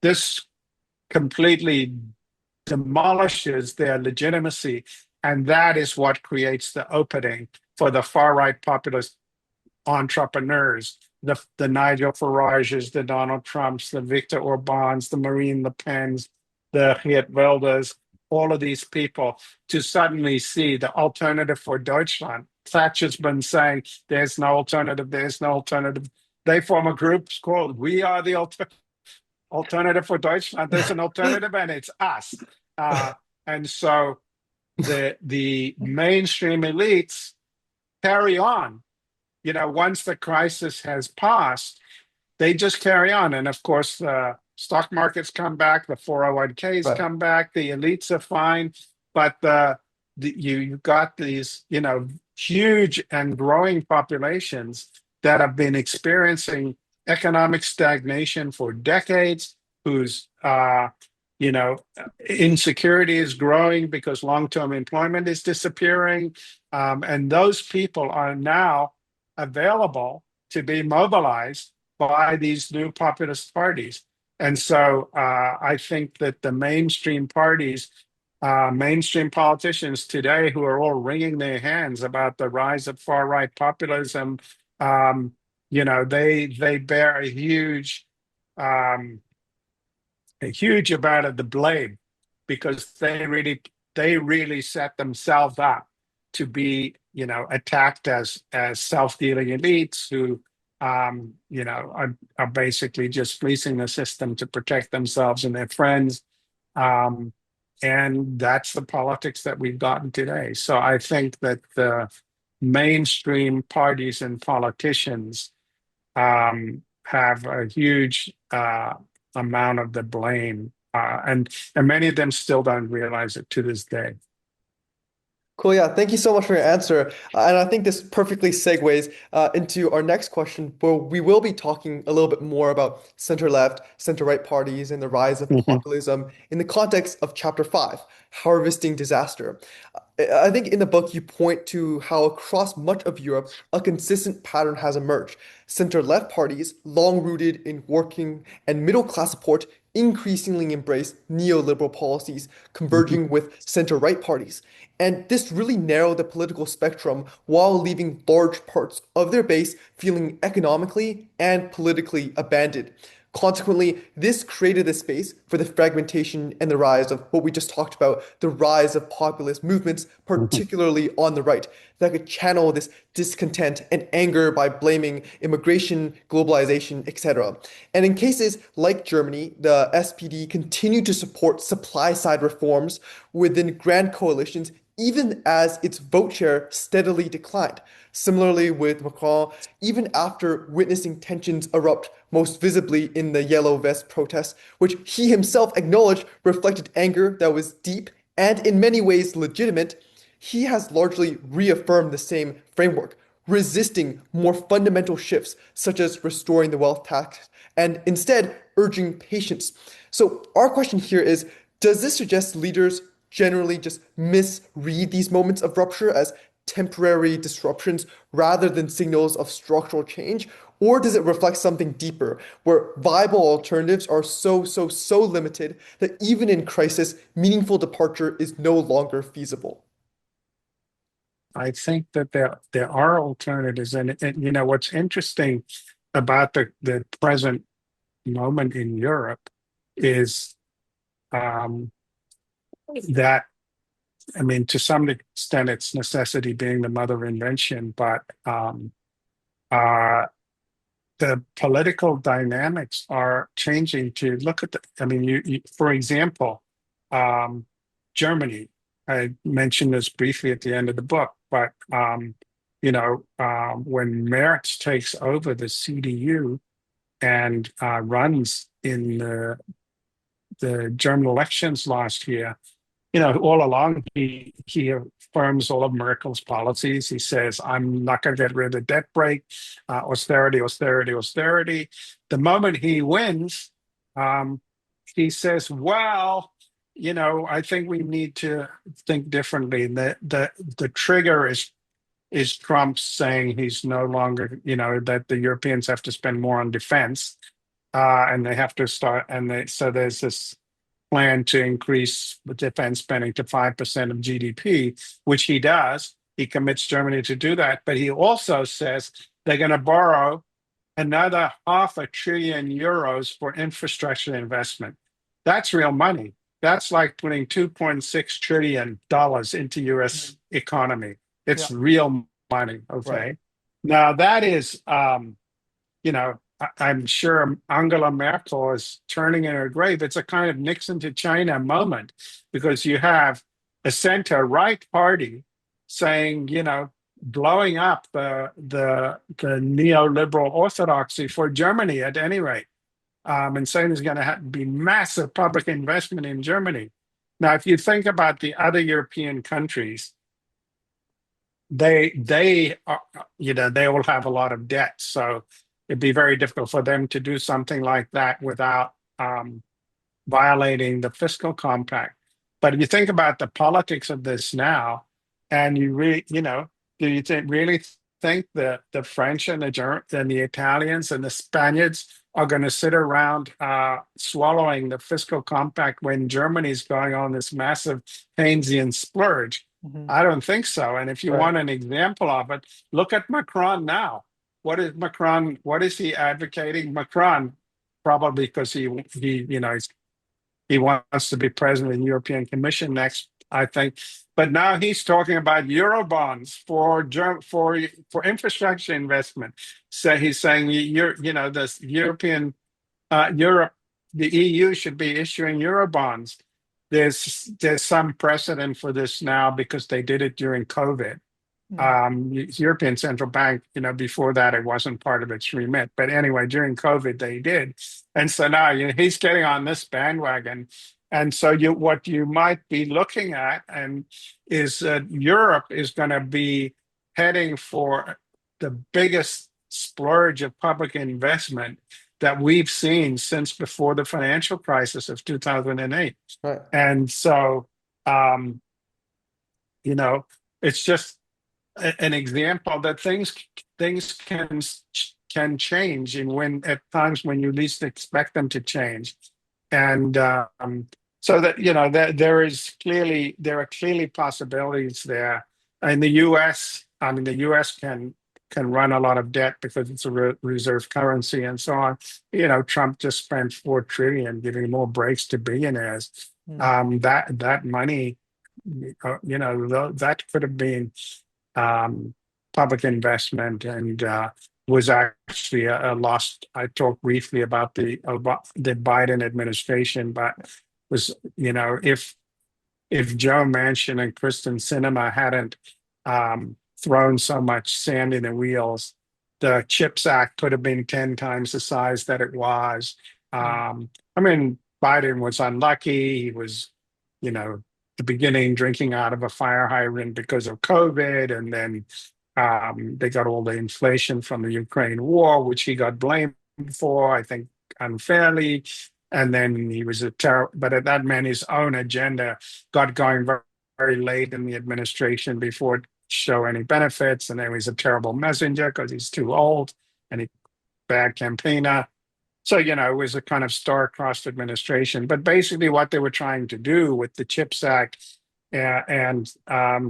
this completely demolishes their legitimacy, and that is what creates the opening for the far right populist entrepreneurs, the Nigel Farages, the Donald Trumps, the Viktor Orbáns, the Marine Le Pens, the Geert Wilders, all of these people, to suddenly see the alternative for Deutschland. Thatcher's been saying there's no alternative, there's no alternative. They form a group called We Are the Alternative for Deutschland. There's an alternative, and it's us. And so the mainstream elites carry on. Once the crisis has passed, they just carry on. And of course, the stock markets come back, the 401ks come back, the elites are fine, but you've got these, huge and growing populations that have been experiencing economic stagnation for decades, whose insecurity is growing because long-term employment is disappearing, and those people are now available to be mobilized by these new populist parties. And so I think that the mainstream parties, mainstream politicians today, who are all wringing their hands about the rise of far-right populism, they bear a huge amount of the blame, because they really set themselves up to be attacked as self-dealing elites who are basically just fleecing the system to protect themselves and their friends. And that's the politics that we've gotten today. So I think that the mainstream parties and politicians have a huge amount of the blame, and many of them still don't realize it to this day. Cool. Yeah. Thank you so much for your answer. And I think this perfectly segues into our next question, where we will be talking a little bit more about center left, center right parties and the rise of populism in the context of Chapter 5, Harvesting Disaster. I think in the book, you point to how across much of Europe, a consistent pattern has emerged. Center left parties, long rooted in working and middle class support, increasingly embrace neoliberal policies, converging with center right parties. And this really narrowed the political spectrum while leaving large parts of their base feeling economically and politically abandoned. Consequently, this created a space for the fragmentation and the rise of what we just talked about, the rise of populist movements, particularly on the right, that could channel this discontent and anger by blaming immigration, globalization, etc. And in cases like Germany, the SPD continued to support supply-side reforms within grand coalitions even as its vote share steadily declined. Similarly with Macron, even after witnessing tensions erupt most visibly in the Yellow Vest protests, which he himself acknowledged reflected anger that was deep and in many ways legitimate, he has largely reaffirmed the same framework, resisting more fundamental shifts such as restoring the wealth tax and instead urging patience. So our question here is, does this suggest leaders generally just misread these moments of rupture as temporary disruptions rather than signals of structural change? Or does it reflect something deeper, where viable alternatives are so limited that even in crisis, meaningful departure is no longer feasible? I think that there are alternatives, and you know what's interesting about the present moment in Europe is that, I mean, to some extent, it's necessity being the mother of invention, but uh, the political dynamics are changing. To look at I mean, for example, Germany. I mentioned this briefly at the end of the book, but when Merz takes over the CDU and runs in the German elections last year, all along he affirms all of Merkel's policies. He says, I'm not going to get rid of the debt brake, austerity, austerity, austerity. The moment he wins, he says, well, I think we need to think differently. The trigger is Trump saying he's no longer, that the Europeans have to spend more on defense, and they have to start, so there's this plan to increase the defense spending to 5% of GDP, which he does. He commits Germany to do that, but he also says they're going to borrow another €500 billion for infrastructure investment. That's real money. That's like putting $2.6 trillion into U.S. economy. It's real money. Okay. Right. Now that is, I'm sure Angela Merkel is turning in her grave. It's a kind of Nixon to China moment, because you have a center-right party saying, blowing up the neoliberal orthodoxy for Germany at any rate, and saying there's going to be massive public investment in Germany. Now, if you think about the other European countries, they are, they all have a lot of debt, so it'd be very difficult for them to do something like that without violating the fiscal compact. But if you think about the politics of this now, and you really, do you really think that the French and the Germans and the Italians and the Spaniards are going to sit around swallowing the fiscal compact when Germany's going on this massive Keynesian splurge? I don't think so. And if you want an example of it, look at Macron now. What is he advocating? Macron, probably because he wants to be president of the European Commission next, I think. But now he's talking about Eurobonds for infrastructure investment. So he's saying this European Europe, the EU should be issuing Eurobonds. There's some precedent for this now because they did it during COVID. European Central Bank, before that it wasn't part of its remit. But anyway, during COVID they did. And so now he's getting on this bandwagon. And so what you might be looking at is that Europe is going to be heading for the biggest splurge of public investment that we've seen since before the financial crisis of 2008. Right. And so, it's just an example that things can change at times when you least expect them to change. And so that there are clearly possibilities there. In the U.S., the U.S. can can run a lot of debt because it's a reserve currency and so on. Trump just spent $4 trillion giving more breaks to billionaires. That money, that could have been public investment and was actually a lost. I talked briefly about the Biden administration, but was if Joe Manchin and Kristen Sinema hadn't thrown so much sand in the wheels, the CHIPS Act could have been 10 times the size that it was. I mean, Biden was unlucky. He was, the beginning drinking out of a fire hydrant because of COVID, and then they got all the inflation from the Ukraine war, which he got blamed for, I think, unfairly. And then he was but that meant his own agenda got going very, very late in the administration before it showed any benefits. And then he was a terrible messenger because he's too old and he bad campaigner. So, it was a kind of star-crossed administration. But basically what they were trying to do with the CHIPS Act and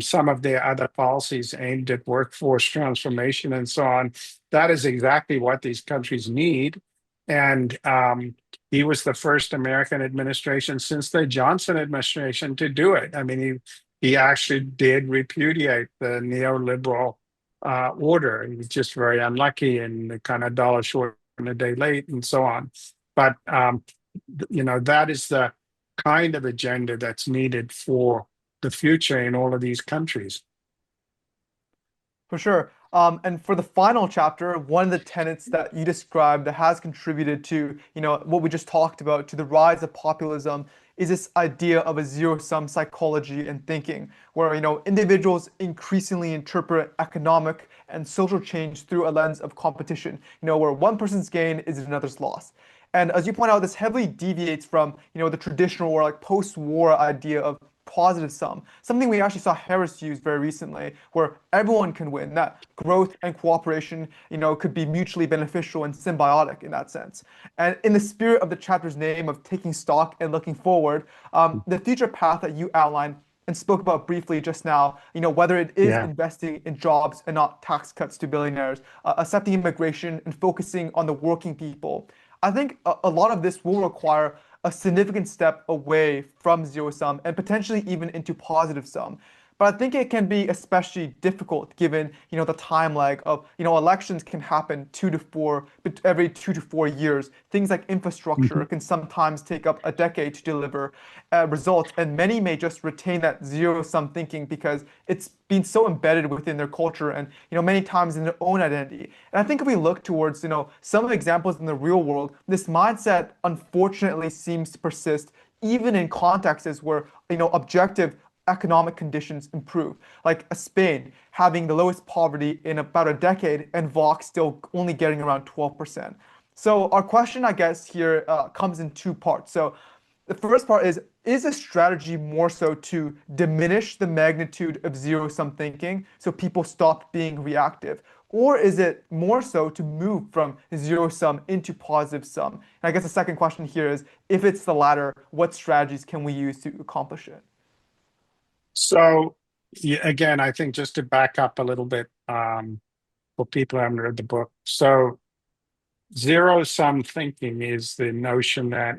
some of their other policies aimed at workforce transformation and so on, that is exactly what these countries need. And he was the first American administration since the Johnson administration to do it. I mean, he actually did repudiate the neoliberal order. He was just very unlucky and kind of dollar short and a day late and so on. But, that is the kind of agenda that's needed for the future in all of these countries. For sure. And for the final chapter, one of the tenets that you described that has contributed to, what we just talked about, to the rise of populism, is this idea of a zero-sum psychology and thinking, where, individuals increasingly interpret economic and social change through a lens of competition, where one person's gain is another's loss. And as you point out, this heavily deviates from, the traditional or like post-war idea of positive sum, something we actually saw Harris use very recently, where everyone can win, that growth and cooperation, could be mutually beneficial and symbiotic in that sense. And in the spirit of the chapter's name of taking stock and looking forward, the future path that you outlined and spoke about briefly just now, whether it is investing in jobs and not tax cuts to billionaires, accepting immigration and focusing on the working people, I think a lot of this will require a significant step away from zero sum and potentially even into positive sum. But I think it can be especially difficult given, the time lag of, elections can happen every 2 to 4 years. Things like infrastructure can sometimes take up a decade to deliver results, and many may just retain that zero-sum thinking because it's been so embedded within their culture and, many times in their own identity. And I think if we look towards, some of the examples in the real world, this mindset unfortunately seems to persist even in contexts where, objective economic conditions improve, like Spain having the lowest poverty in about a decade and Vox still only getting around 12%. So our question, I guess, here comes in two parts. So the first part is a strategy more so to diminish the magnitude of zero-sum thinking so people stop being reactive? Or is it more so to move from zero-sum into positive sum? And I guess the second question here is, if it's the latter, what strategies can we use to accomplish it? So, again, I think just to back up a little bit for people who haven't read the book. So, zero-sum thinking is the notion that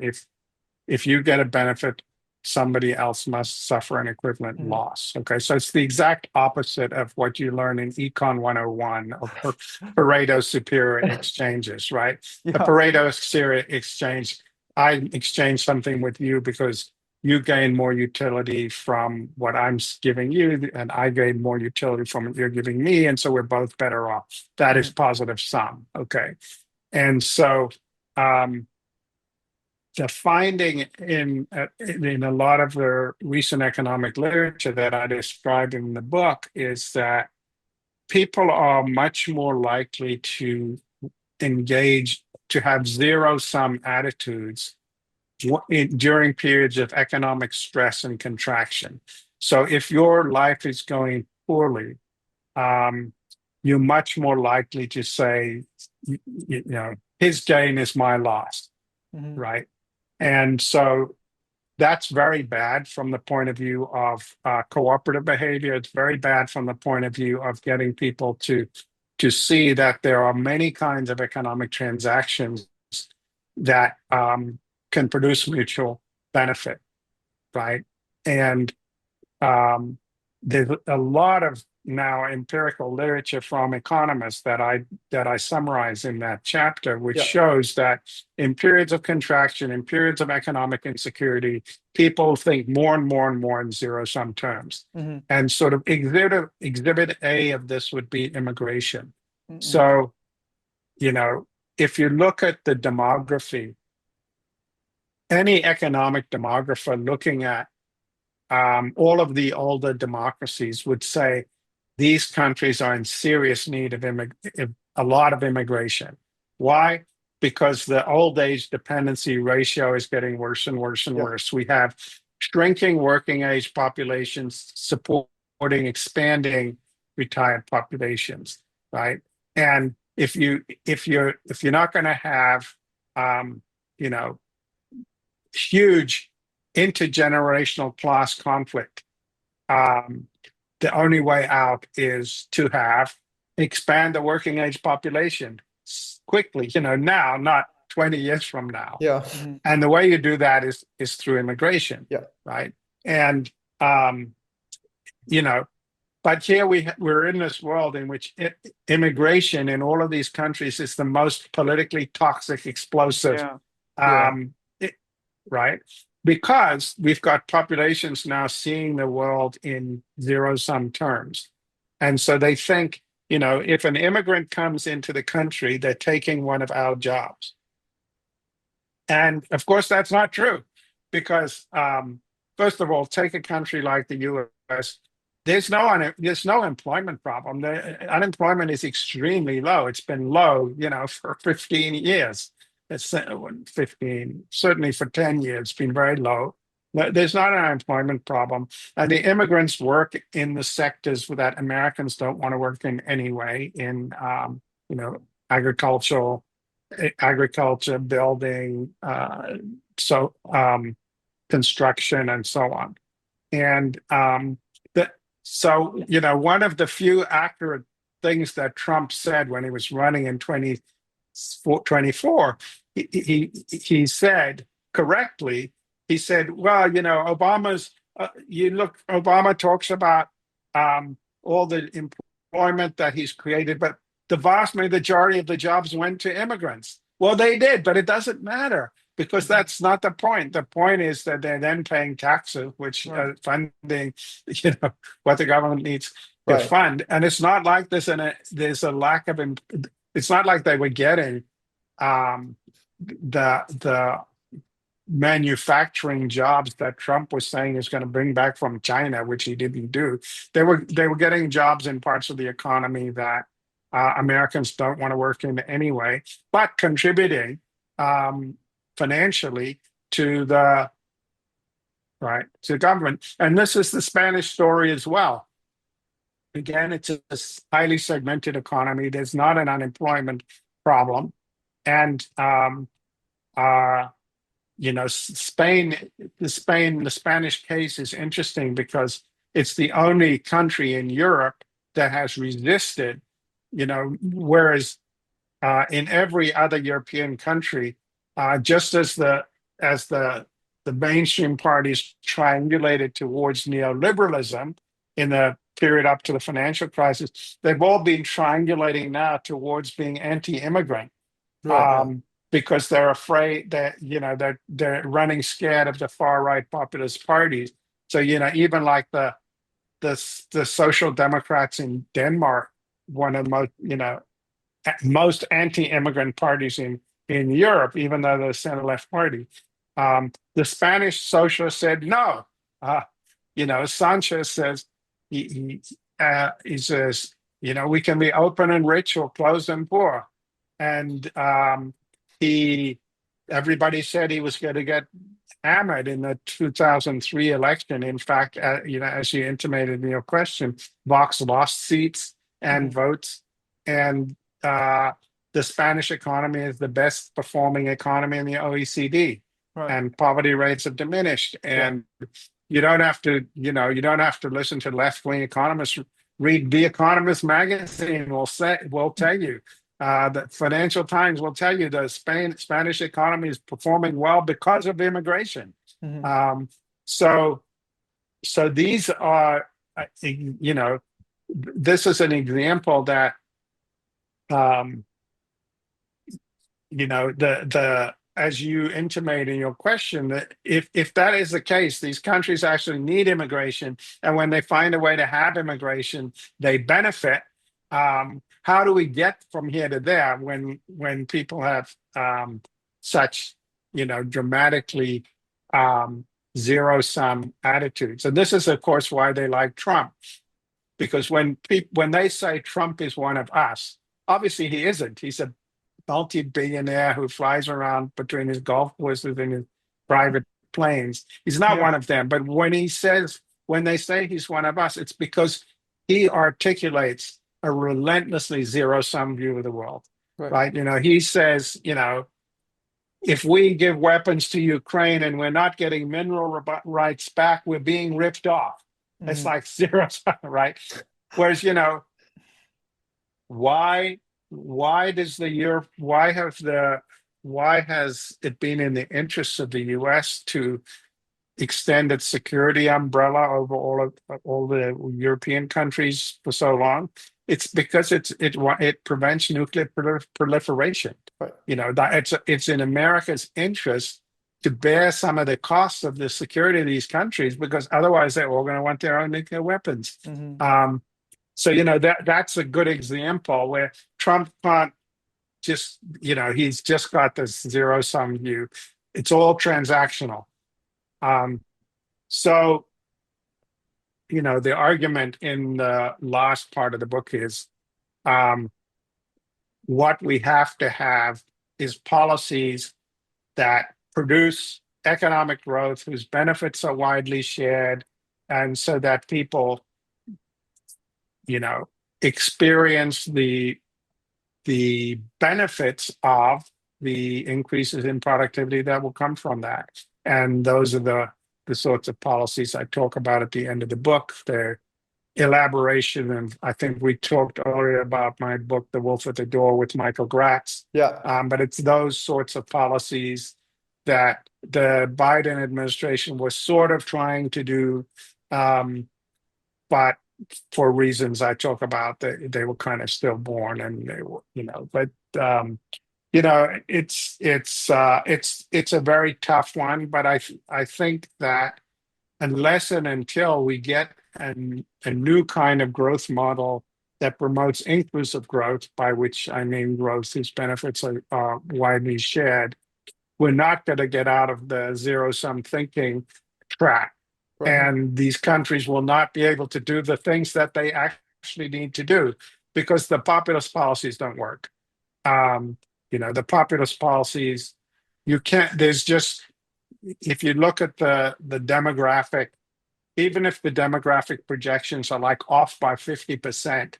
if you get a benefit, somebody else must suffer an equivalent loss. Okay, so it's the exact opposite of what you learn in Econ 101 or Pareto superior exchanges, right? Yeah. The Pareto superior exchange, I exchange something with you because you gain more utility from what I'm giving you, and I gain more utility from what you're giving me, and so we're both better off. That is positive sum, okay? And so the finding in a lot of the recent economic literature that I described in the book is that people are much more likely to engage, to have zero-sum attitudes during periods of economic stress and contraction. So if your life is going poorly, you're much more likely to say, his gain is my loss, right? And so that's very bad from the point of view of cooperative behavior. It's very bad from the point of view of getting people to to see that there are many kinds of economic transactions that can produce mutual benefit, right? And there's a lot of now empirical literature from economists that I summarize in that chapter, which shows that in periods of contraction, in periods of economic insecurity, people think more and more and more in zero-sum terms. And sort of exhibit A of this would be immigration. So, if you look at the demography, any economic demographer looking at all of the older democracies would say these countries are in serious need of a lot of immigration. Why? Because the old age dependency ratio is getting worse and worse and worse. We have shrinking working age populations supporting expanding retired populations, right? And if you're not going to have huge intergenerational class conflict, the only way out is to expand the working age population quickly, now, not 20 years from now. And the way you do that is through immigration, right? And but here we're in this world in which immigration in all of these countries is the most politically toxic, explosive, right? Because we've got populations now seeing the world in zero-sum terms. And so they think, if an immigrant comes into the country, they're taking one of our jobs. And of course, that's not true, because first of all, take a country like the US. There's no employment problem. The unemployment is extremely low. It's been low, for 15 years. It's 15, certainly for 10 years, it's been very low. There's not an unemployment problem. And the immigrants work in the sectors that Americans don't want to work in anyway, in agriculture, building, construction, and so on. And one of the few accurate things that Trump said when he was running in 2024, he said correctly, he said, well, Obama talks about all the employment that he's created, but the vast majority of the jobs went to immigrants. Well, they did, but it doesn't matter, because that's not the point. The point is that they're then paying taxes, which are funding, what the government needs to fund. And it's not like there's a lack of, it's not like they were getting the manufacturing jobs that Trump was saying is going to bring back from China, which he didn't do. They were getting jobs in parts of the economy that Americans don't want to work in anyway, but contributing financially to the government. And this is the Spanish story as well. Again, it's a highly segmented economy. There's not an unemployment problem. And Spain, the Spanish case is interesting because it's the only country in Europe that has resisted, whereas in every other European country, just as the mainstream parties triangulated towards neoliberalism in the period up to the financial crisis, they've all been triangulating now towards being anti-immigrant. Because they're afraid that they're running scared of the far right populist parties. So even like the Social Democrats in Denmark, one of the most anti-immigrant parties in Europe, even though they're a center left party. The Spanish socialists said no. Sanchez says he says we can be open and rich or closed and poor, and everybody said he was going to get hammered in the 2003 election. In fact, as you intimated in your question, Vox lost seats and votes, and the Spanish economy is the best performing economy in the OECD, and poverty rates have diminished. And you don't have to listen to left-wing economists read The Economist magazine will tell you. The Financial Times will tell you the Spanish economy is performing well because of immigration. Mhm. So these are, this is an example that, the as you intimate in your question, that if that is the case, these countries actually need immigration, and when they find a way to have immigration, they benefit. How do we get from here to there when people have such dramatically zero-sum attitudes? And this is, of course, why they like Trump, because when they say Trump is one of us, obviously he isn't. He's a multi-billionaire who flies around between his golf courses and his private planes. He's not Yeah. one of them. But when they say he's one of us, it's because he articulates a relentlessly zero-sum view of the world, right? He says, if we give weapons to Ukraine and we're not getting mineral rights back, we're being ripped off. It's Mhm. like zero-sum, right? Whereas, why has it been in the interests of the U.S. to extend its security umbrella over all the European countries for so long? It's because it prevents nuclear proliferation. Right. It's in America's interest to bear some of the costs of the security of these countries, because otherwise they're all going to want their own nuclear weapons. Mhm. So that's a good example where Trump can't just, he's just got this zero-sum view. It's all transactional. So the argument in the last part of the book is, what we have to have is policies that produce economic growth whose benefits are widely shared, and so that people experience the benefits of the increases in productivity that will come from that. And those are the sorts of policies I talk about at the end of the book. Their elaboration, and I think we talked earlier about my book, The Wolf at the Door, with Michael Gratz. Yeah. But it's those sorts of policies that the Biden administration was sort of trying to do, but for reasons I talk about, they were kind of stillborn, and they were, but it's a very tough one. But I think that unless and until we get a new kind of growth model that promotes inclusive growth, by which I mean growth whose benefits are widely shared, we're not going to get out of the zero-sum thinking trap. Right. And these countries will not be able to do the things that they actually need to do, because the populist policies don't work. The populist policies, you can't, there's just, if you look at the demographic, even if the demographic projections are like off by 50%,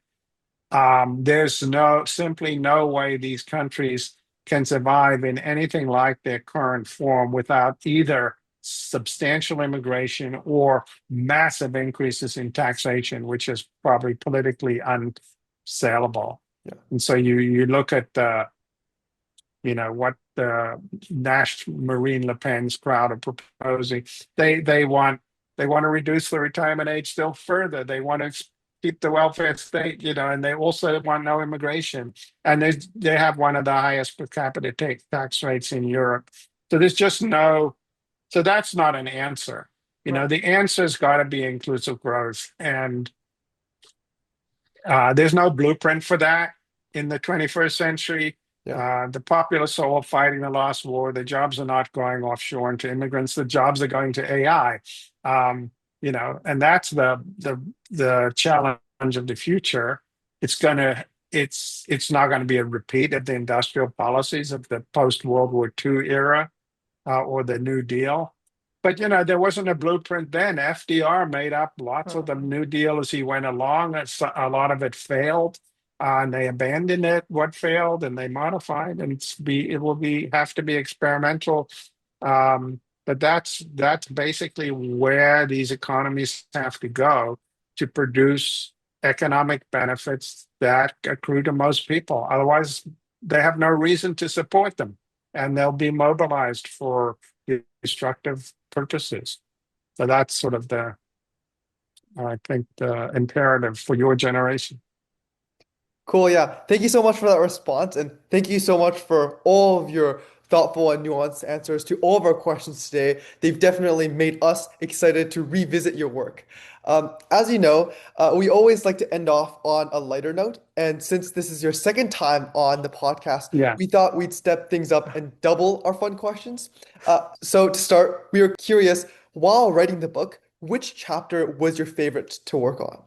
there's simply no way these countries can survive in anything like their current form without either substantial immigration or massive increases in taxation, which is probably politically unsaleable. Yeah. And so you look at what the Marine Le Pen's crowd are proposing. They want to reduce the retirement age still further. They want to keep the welfare state, and they also want no immigration. And they have one of the highest per capita tax rates in Europe. So there's just so that's not an answer. Right. The answer's got to be inclusive growth. And there's no blueprint for that in the 21st century. Yeah. The populists are all fighting the last war. The jobs are not going offshore into immigrants. The jobs are going to AI. And that's the challenge of the future. It's not going to be a repeat of the industrial policies of the post-World War II era or the New Deal. But there wasn't a blueprint then. FDR made up lots of the New Deal as he went along. A lot of it failed. And they abandoned what failed, and they modified, and it will have to be experimental. But that's basically where these economies have to go to produce economic benefits that accrue to most people. Otherwise, they have no reason to support them, and they'll be mobilized for destructive purposes. So that's sort of I think, the imperative for your generation. Cool, yeah. Thank you so much for that response, and thank you so much for all of your thoughtful and nuanced answers to all of our questions today. They've definitely made us excited to revisit your work. As you know, we always like to end off on a lighter note, and since this is your second time on the podcast, Yeah. we thought we'd step things up and double our fun questions. So to start, we were curious, while writing the book, which chapter was your favorite to work on?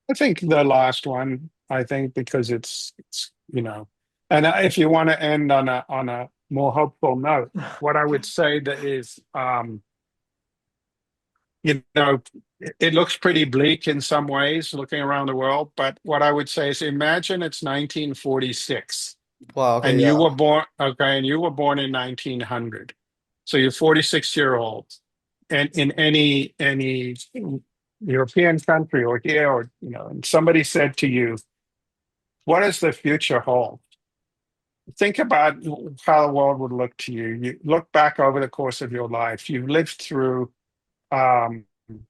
I think the last one, I think, because it's and if you want to end on a more hopeful note, what I would say that is, it looks pretty bleak in some ways looking around the world, but what I would say is imagine it's 1946 Wow, okay, and yeah. you were born in 1900. So you're 46-year-old, and in any European country or here, or and somebody said to you, what does the future hold? Think about how the world would look to you. You look back over the course of your life. You've lived through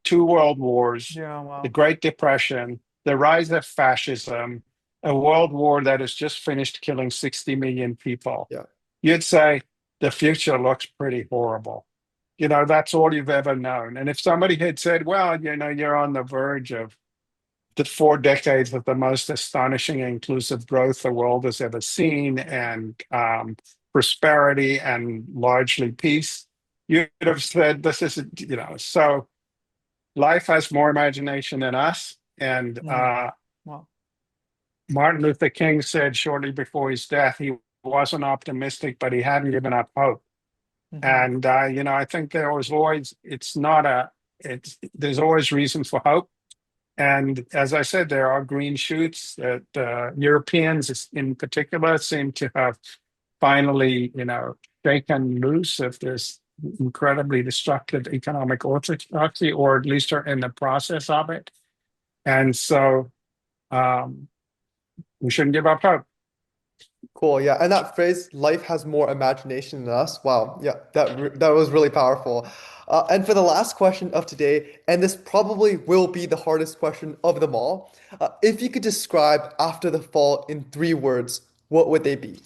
two world wars, Yeah, wow. the Great Depression, the rise of fascism, a world war that has just finished killing 60 million people. Yeah. You'd say the future looks pretty horrible. That's all you've ever known. And if somebody had said, well, you're on the verge of the 4 decades of the most astonishing inclusive growth the world has ever seen, and prosperity and largely peace, you'd have said, this is, so life has more imagination than us. And Wow. Martin Luther King said shortly before his death, he wasn't optimistic, but he hadn't given up hope. Mhm. And I think there's always reason for hope. And as I said, there are green shoots that Europeans in particular seem to have finally, shaken loose of this incredibly destructive economic orthodoxy, or at least are in the process of it. And so we shouldn't give up hope. Cool, yeah. And that phrase, life has more imagination than us. Wow, yeah, that was really powerful. And for the last question of today, and this probably will be the hardest question of them all, if you could describe after the fall in 3 words, what would they be?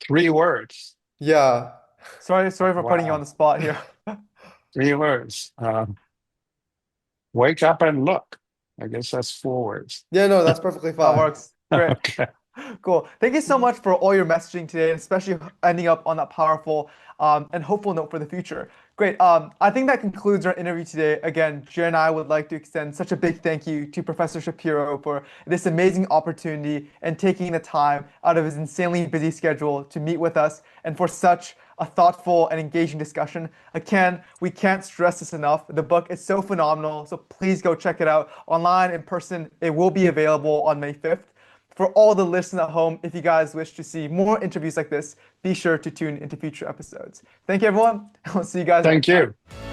3 words. Yeah. Sorry for putting you on Wow. the spot here. 3 words. Wake up and look. I guess that's 4 words. Yeah, no, that's perfectly That fine. works. Great. Okay. Cool. Thank you so much for all your messaging today, and especially ending up on that powerful and hopeful note for the future. Great. I think that concludes our interview today. Again, Jay and I would like to extend such a big thank you to Professor Shapiro for this amazing opportunity and taking the time out of his insanely busy schedule to meet with us, and for such a thoughtful and engaging discussion. Again, we can't stress this enough. The book is so phenomenal, so please go check it out online, in person. It will be available on May 5th. For all the listeners at home, if you guys wish to see more interviews like this, be sure to tune into future episodes. Thank you, everyone. We'll see you guys Thank next time. you.